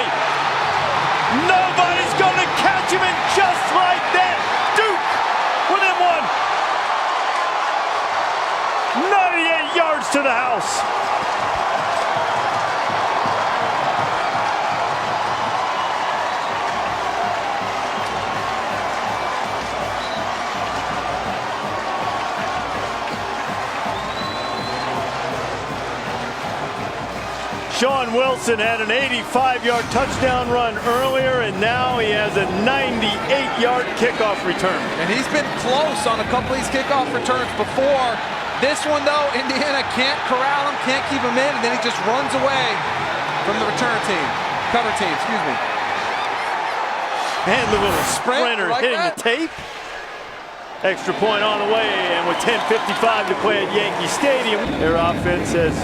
Nobody's going to catch him, and just like that, Duke within 1. 98 yards to the house. Sean Wilson had an 85-yard touchdown run earlier, and now he has a 98-yard kickoff return. And he's been close on a couple of these kickoff returns before. This one, though, Indiana can't corral him, can't keep him in, and then he just runs away from the cover team, excuse me. And the little sprinter like hitting that. the tape. Extra point on the way, and with 10:55 to play at Yankee Stadium, their offense has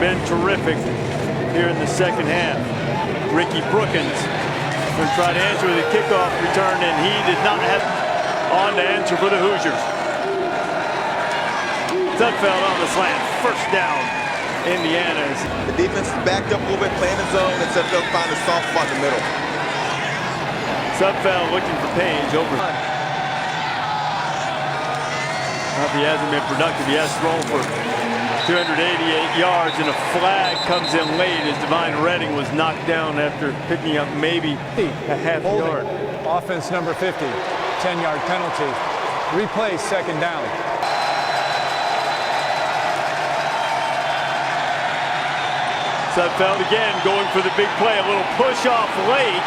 been terrific here in the second half. Ricky Brookins going to try to answer with a kickoff return, and he did not have on to answer for the Hoosiers. Sudfeld on the slant, first down, Indiana. The defense is backed up a little bit, playing the zone, and Sudfeld find a soft spot in the middle. Sudfeld looking for Page over. If he hasn't been productive, he has thrown for 288 yards, and a flag comes in late as Divine Redding was knocked down after picking up maybe a half yard. Offense number 50, 10-yard penalty. Replay, second down. Sudfeld again going for the big play, a little push off late.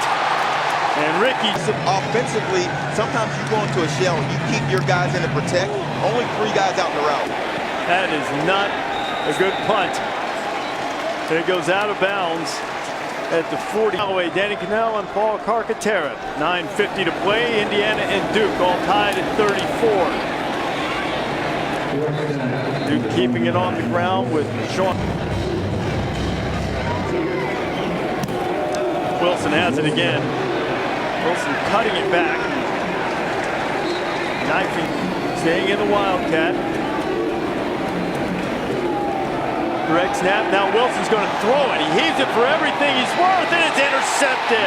And Ricky. Offensively, sometimes you go into a shell and you keep your guys in to protect. Only 3 guys out in the route. That is not a good punt. It goes out of bounds at the 40. Danny Cannell and Paul Carcaterra. 9:50 to play. Indiana and Duke all tied at 34. Duke keeping it on the ground with Sean. Wilson has it again. Wilson cutting it back. Knifing, staying in the Wildcat. Direct snap. Now Wilson's going to throw it. He heaves it for everything he's worth, and it's intercepted.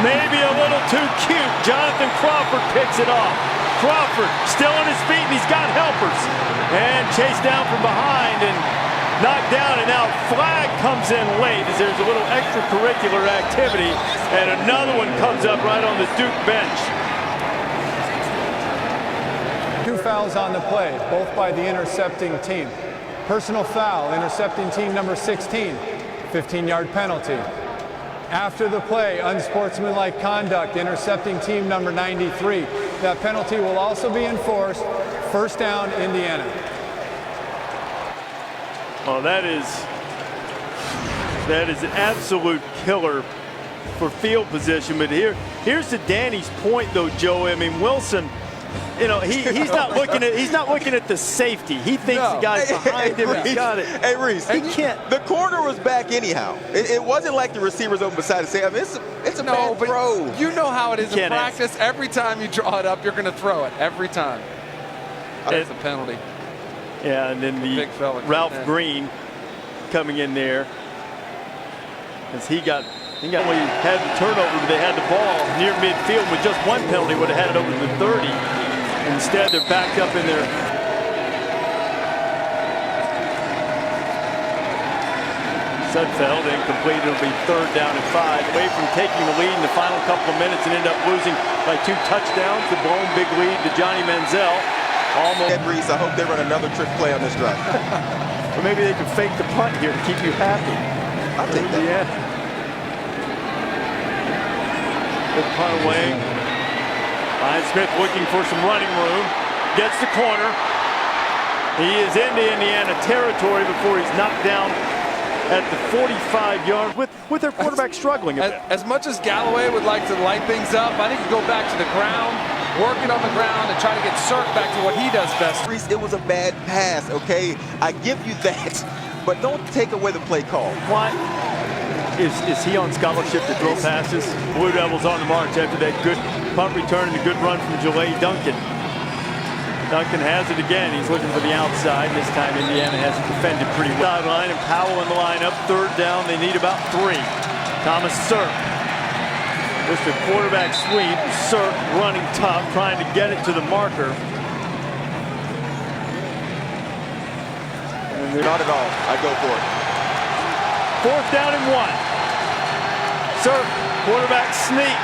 Maybe a little too cute. Jonathan Crawford picks it off. Crawford still on his feet, and he's got helpers. And chased down from behind and knocked down, and now flag comes in late as there's a little extracurricular activity, and another one comes up right on the Duke bench. 2 fouls on the play, both by the intercepting team. Personal foul, intercepting team number 16, 15-yard penalty. After the play, unsportsmanlike conduct, intercepting team number 93. That penalty will also be enforced. First down, Indiana. Oh, that is an absolute killer for field position. But here's to Danny's point, though, Joe. I mean, Wilson, you know, he's not looking at the safety. He thinks the guy's behind him. He's got it. Hey, Reese, he can't. The corner was back anyhow. It wasn't like the receivers over beside the safety. I mean, it's a bad throw. You know how it is in Can't practice. Every time you draw it up, you're going to throw it. Every time. That's a penalty. Yeah, and then the Ralph Green coming in there as he only had the turnover, but they had the ball near midfield with just one penalty, would have had it over to the 30. Instead, they're backed up in there. Sudfeld incomplete. It'll be third down and 5. Away from taking the lead in the final couple of minutes and end up losing by 2 touchdowns. The blown big lead to Johnny Manziel. Almost. Reese, I hope they run another trick play on this drive. Or maybe they can fake the punt here to keep you happy. I'll take that. Good punt away. Ryan Smith looking for some running room. Gets the corner. He is into Indiana territory before he's knocked down at the 45-yard with their quarterback struggling a bit. As much as Galloway would like to light things up, I think you go back to the ground, work it on the ground, and try to get Cirque back to what he does best. Reese, it was a bad pass, okay? I give you that, but don't take away the play call. Why? Is he on scholarship to throw passes? Blue Devils on the march after that good punt return and a good run from Jalay Duncan. Duncan has it again. He's looking for the outside. This time Indiana has it defended pretty well. Sideline and Powell in the lineup. Third down. They need about 3. Thomas Cirque. Just a quarterback sweep. Cirque running tough, trying to get it to the marker. And not at all. I go for it. Fourth down and 1. Cirque, quarterback sneak.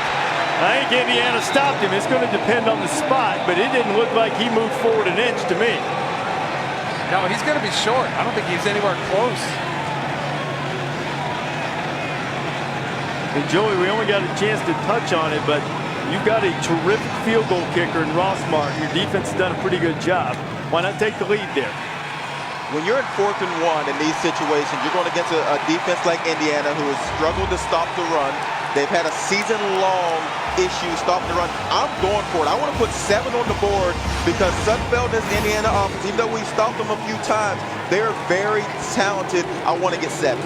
I think Indiana stopped him. It's going to depend on the spot, but it didn't look like he moved forward an inch to me. No, he's going to be short. I don't think he's anywhere close. And Joey, we only got a chance to touch on it, but you've got a terrific field goal kicker in Ross Martin. Your defense has done a pretty good job. Why not take the lead there? When you're in 4th and 1 in these situations, you're going against a defense like Indiana who has struggled to stop the run. They've had a season-long issue stopping the run. I'm going for it. I want to put 7 on the board because Sudfeld is Indiana offense. Even though we stopped them a few times, they're very talented. I want to get 7.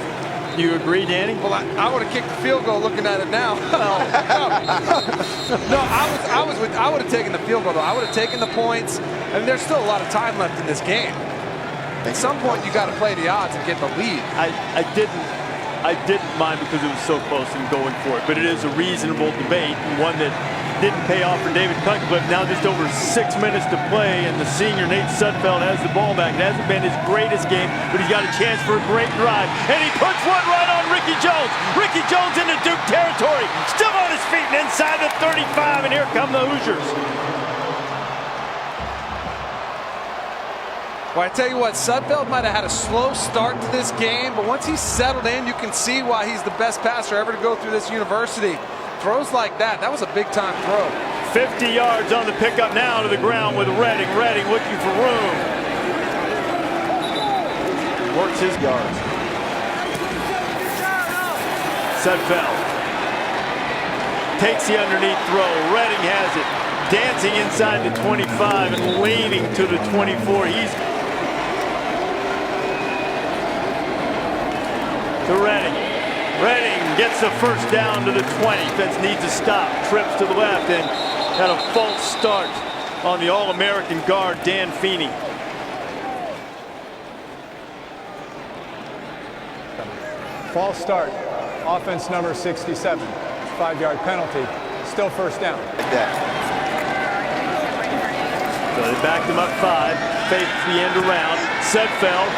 You agree, Danny? Well, I would have kicked the field goal looking at it now. No, I would have taken the field goal, though. I would have taken the points. I mean, there's still a lot of time left in this game. At some point, you got to play the odds and get the lead. I didn't mind because it was so close and going for it, but it is a reasonable debate, and one that didn't pay off for David Cutcliffe. Now just over 6 minutes to play, and the senior Nate Sudfeld has the ball back. It hasn't been his greatest game, but he's got a chance for a great drive, and he puts one right on Ricky Jones. Ricky Jones into Duke territory, still on his feet and inside the 35, and here come the Hoosiers. Well, I tell you what, Sudfeld might have had a slow start to this game, but once he's settled in, you can see why he's the best passer ever to go through this university. Throws like that was a big-time throw. 50 yards on the pickup now to the ground with Redding. Redding looking for room. Works his yards. Sudfeld takes the underneath throw. Redding has it. Dancing inside the 25 and leaning to the 24. He's to Redding. Redding gets the first down to the 20. Fence needs to stop. Trips to the left and had a false start on the All-American guard, Dan Feeney. False start. Offense number 67. 5-yard penalty. Still first down. So they backed him up 5. Fakes the end around. Sudfeld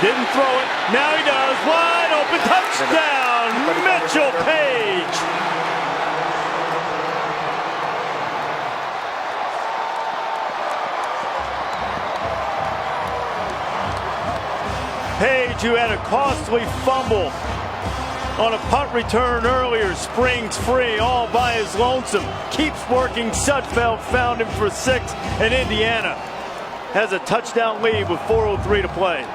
didn't throw it. Now he does. Wide open touchdown. Mitchell Page. Page, who had a costly fumble on a punt return earlier, springs free all by his lonesome. Keeps working. Sudfeld found him for 6, and Indiana has a touchdown lead with 4:03 to play.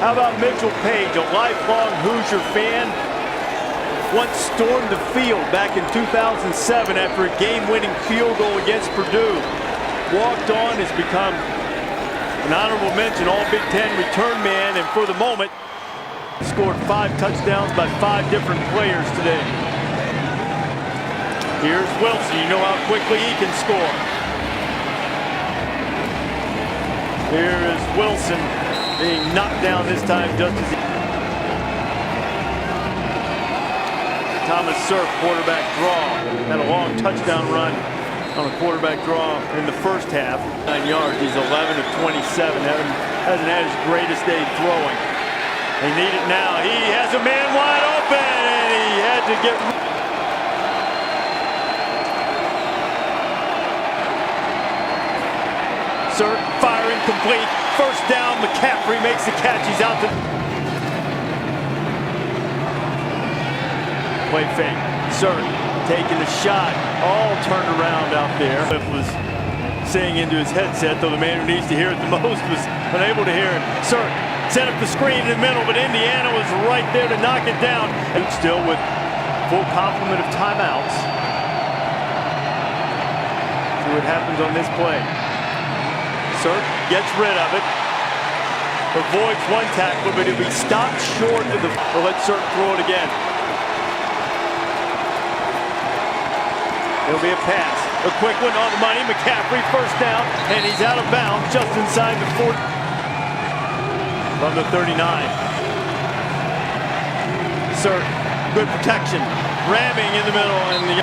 How about Mitchell Page, a lifelong Hoosier fan? Once stormed the field back in 2007 after a game-winning field goal against Purdue. Walked on, has become an honorable mention, all Big Ten return man, and for the moment, scored 5 touchdowns by 5 different players today. Here's Wilson. You know how quickly he can score. Here is Wilson being knocked down this time just as he... Thomas Surf, quarterback draw. Had a long touchdown run on a quarterback draw in the first half. 9 yards. He's 11 of 27. Hasn't had his greatest day throwing. They need it now. He has a man wide open, and he had to get... Surf firing complete. First down. McCaffrey makes the catch. He's out to... Play fake. Surf taking the shot. All turned around out there. Cliff was saying into his headset, though the man who needs to hear it the most was unable to hear it. Surf set up the screen in the middle, but Indiana was right there to knock it down. And still with full complement of timeouts. See what happens on this play. Surf gets rid of it. Avoids one tackler, but he'll be stopped short of the... We'll let Surf throw it again. It'll be a pass. A quick one on the money. McCaffrey first down, and he's out of bounds just inside the 40. From the 39. Surf, good protection. Ramming in the middle, and the...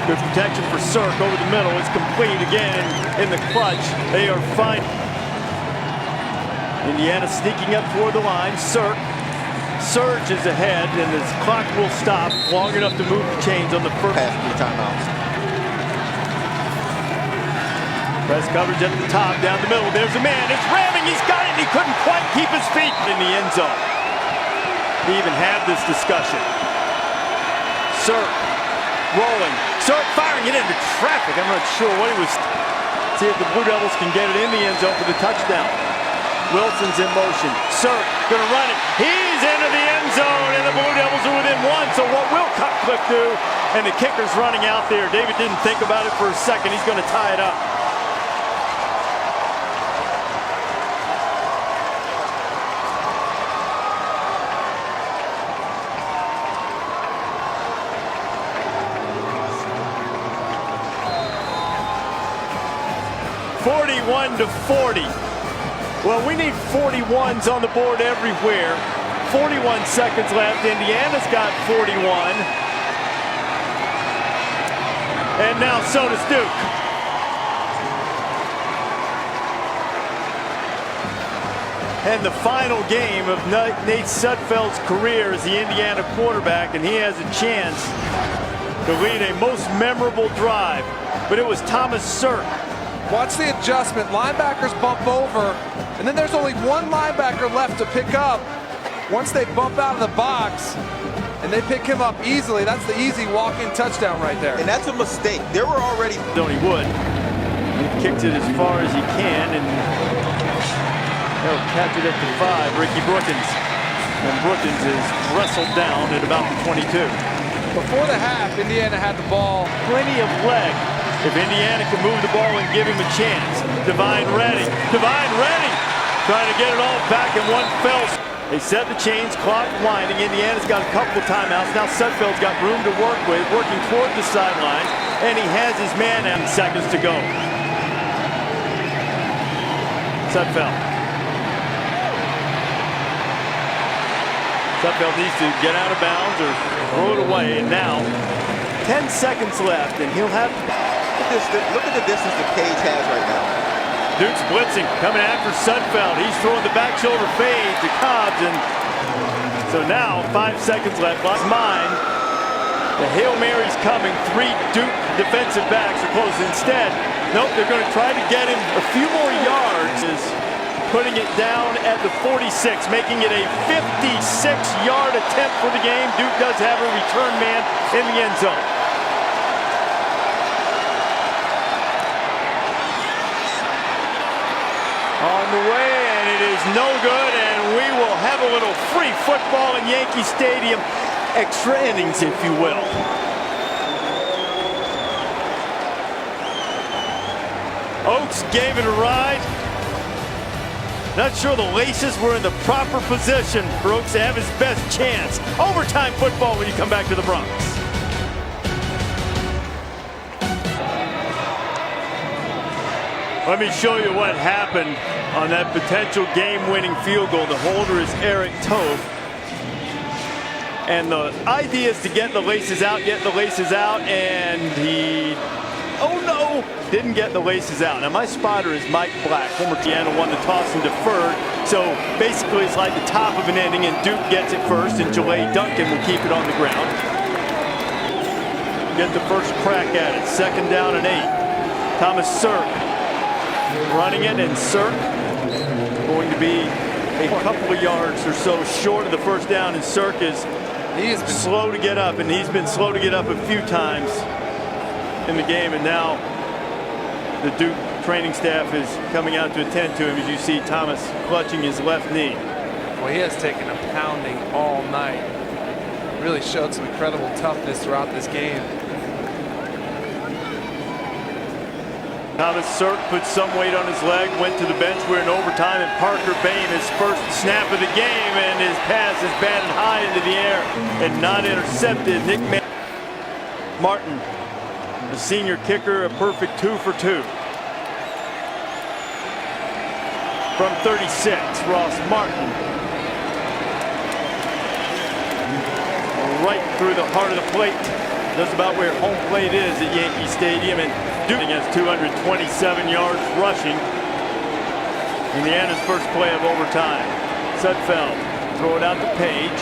Good protection for Surf over the middle. It's complete again in the clutch. They are fine. Indiana sneaking up toward the line. Surf surges ahead, and his clock will stop long enough to move the chains on the first Past 3 timeouts. Press coverage at the top, down the middle. There's a man. It's ramming. He's got it. He couldn't quite keep his feet in the end zone. He even had this discussion. Surf rolling. Surf firing it into traffic. I'm not sure what he was See if the Blue Devils can get it in the end zone for the touchdown. Wilson's in motion. Sirk gonna run it. He's into the end zone, and the Blue Devils are within one. So what will Cutcliffe do? And the kicker's running out there. David didn't think about it for a second. He's gonna tie it up. (41-40). Well, we need 41s on the board everywhere. 41 seconds left. Indiana's got 41. And now so does Duke. And the final game of Nate Sudfeld's career as the Indiana quarterback, and he has a chance to lead a most memorable drive. But it was Thomas Sirk. Watch the adjustment. Linebackers bump over, and then there's only one linebacker left to pick up. Once they bump out of the box, and they pick him up easily, that's the easy walk-in touchdown right there. And that's a mistake. There were already... Tony Wood. He kicks it as far as he can, and they'll catch it at the 5. Ricky Brookins. And Brookins is wrestled down at about the 22. Before the half, Indiana had the ball. Plenty of leg. If Indiana can move the ball and give him a chance. Divine Redding. Trying to get it all back in one fell. They set the chains, clock winding. Indiana's got a couple of timeouts. Now Sudfeld's got room to work with, working toward the sidelines, and he has his man out. Seconds to go. Sudfeld needs to get out of bounds or throw it away. And now 10 seconds left, and he'll have to... Look at the distance that Cage has right now. Duke's blitzing, coming after Sudfeld. He's throwing the back shoulder fade to Cobbs, and so now 5 seconds left. Lost mind. The Hail Mary's coming. 3 Duke defensive backs are close. Instead, nope, they're going to try to get him a few more yards. Is putting it down at the 46, making it a 56-yard attempt for the game. Duke does have a return man in the end zone. On the way, and it is no good, and we will have a little free football in Yankee Stadium. Extra innings, if you will. Oaks gave it a ride. Not sure the laces were in the proper position for Oaks to have his best chance. Overtime football when you come back to the Bronx. Let me show you what happened on that potential game-winning field goal. The holder is Eric Toth. And the idea is to get the laces out, and he, oh no, didn't get the laces out. Now my spotter is Mike Black. Former Indiana won the toss and deferred. So basically it's like the top of an inning, and Duke gets it first, and Jalay Duncan will keep it on the ground. Get the first crack at it. 2nd down and 8. Thomas Sirk running it, and Sirk going to be a couple of yards or so short of the first down, and Sirk is slow to get up, and he's been slow to get up a few times in the game, and now the Duke training staff is coming out to attend to him as you see Thomas clutching his left knee. Well, he has taken a pounding all night. Really showed some incredible toughness throughout this game. Thomas Sirk put some weight on his leg, went to the bench. We're in overtime, and Parker Bain, his first snap of the game, and his pass is batted high into the air and not intercepted. Nick Martin, the senior kicker, a perfect 2 for 2. From 36, Ross Martin. Right through the heart of the plate. Just about where home plate is at Yankee Stadium, and Duke has 227 yards rushing. Indiana's first play of overtime. Sudfeld throw it out to Page.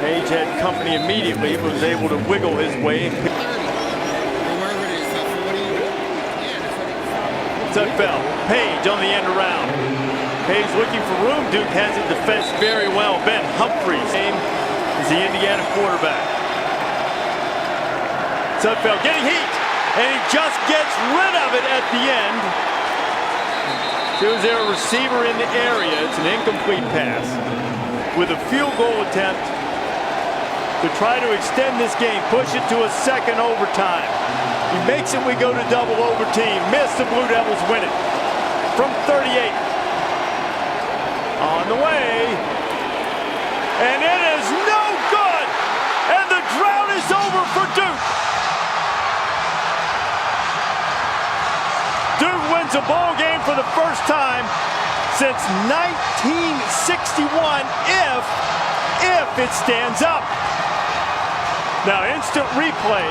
Page had company immediately, but was able to wiggle his way. Sudfeld, Page on the end around. Page looking for room. Duke has it defensed very well. Ben Humphreys is the Indiana quarterback. Sudfeld getting heat, and he just gets rid of it at the end. So is there a receiver in the area? It's an incomplete pass. With a field goal attempt to try to extend this game, push it to a second overtime. He makes it, we go to double overtime. Miss, the Blue Devils win it. From 38. On the way. And it is no good. And the drought is over for Duke. Duke wins a bowl game for the first time since 1961 if it stands up. Now instant replay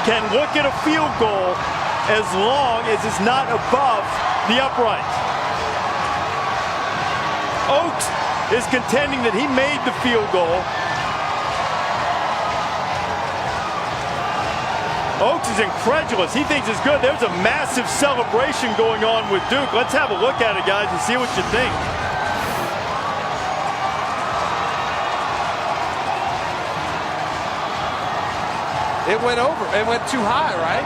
can look at a field goal as long as it's not above the upright. Oaks is contending that he made the field goal. Oaks is incredulous. He thinks it's good. There's a massive celebration going on with Duke. Let's have a look at it, guys, and see what you think. It went over. It went too high, right?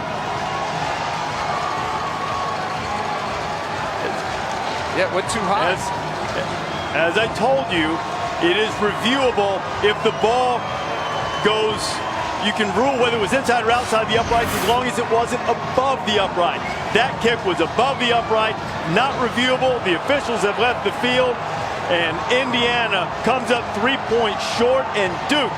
Yeah, it went too high. As I told you, it is reviewable if the ball goes. You can rule whether it was inside or outside the upright as long as it wasn't above the upright. That kick was above the upright, not reviewable. The officials have left the field, and Indiana comes up 3 points short, and Duke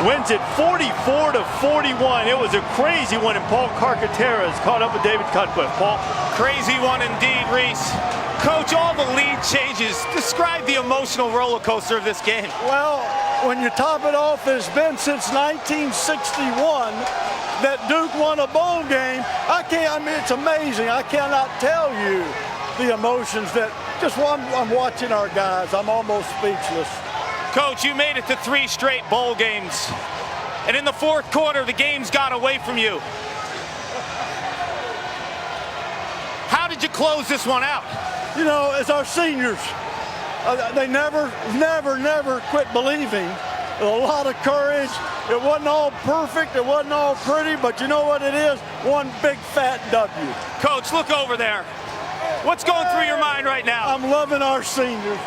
wins it 44-41. It was a crazy one, and Paul Carcaterra is caught up with David Cutcliffe. Paul? Crazy one indeed, Reese. Coach, all the lead changes. Describe the emotional roller coaster of this game. Well, when you top it off, it's been since 1961 that Duke won a bowl game. I mean, it's amazing. I cannot tell you the emotions that just while I'm watching our guys, I'm almost speechless. Coach, you made it to 3 straight bowl games. And in the fourth quarter, the game's got away from you. How did you close this one out? You know, as our seniors, they never quit believing. A lot of courage. It wasn't all perfect. It wasn't all pretty, but you know what it is? One big fat W. Coach, look over there. What's going through your mind right now? I'm loving our seniors.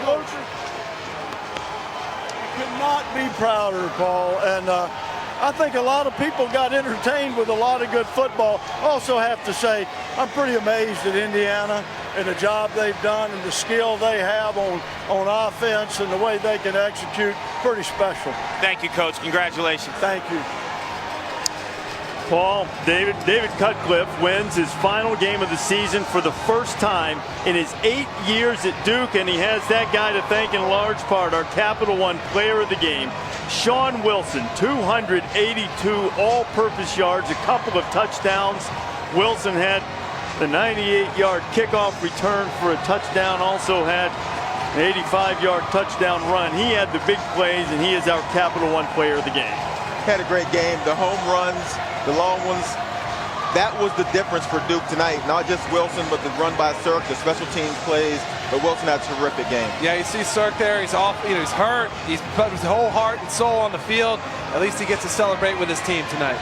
Could not be prouder, Paul. And I think a lot of people got entertained with a lot of good football. Also have to say, I'm pretty amazed at Indiana and the job they've done and the skill they have on offense and the way they can execute. Pretty special. Thank you, Coach. Congratulations. Thank you. Paul, David Cutcliffe wins his final game of the season for the first time in his 8 years at Duke, and he has that guy to thank in large part, our Capital One player of the game, Sean Wilson. 282 all-purpose yards, a couple of touchdowns. Wilson had the 98-yard kickoff return for a touchdown, also had an 85-yard touchdown run. He had the big plays, and he is our Capital One player of the game. Had a great game. The home runs, the long ones, that was the difference for Duke tonight. Not just Wilson, but the run by Cirk, the special teams plays. But Wilson had a terrific game. Yeah, you see Cirk there. He's off. You know, he's hurt. He's put his whole heart and soul on the field. At least he gets to celebrate with his team tonight.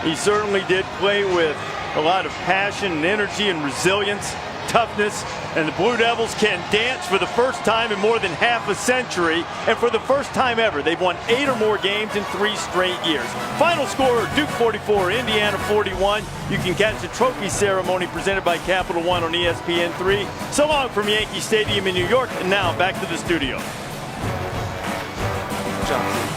He certainly did play with a lot of passion and energy and resilience, toughness, and the Blue Devils can dance for the first time in more than half a century, and for the first time ever, they've won 8 or more games in 3 straight years. Final score, Duke 44, Indiana 41. You can catch the trophy ceremony presented by Capital One on ESPN3. So long from Yankee Stadium in New York, and now back to the studio. Johnson.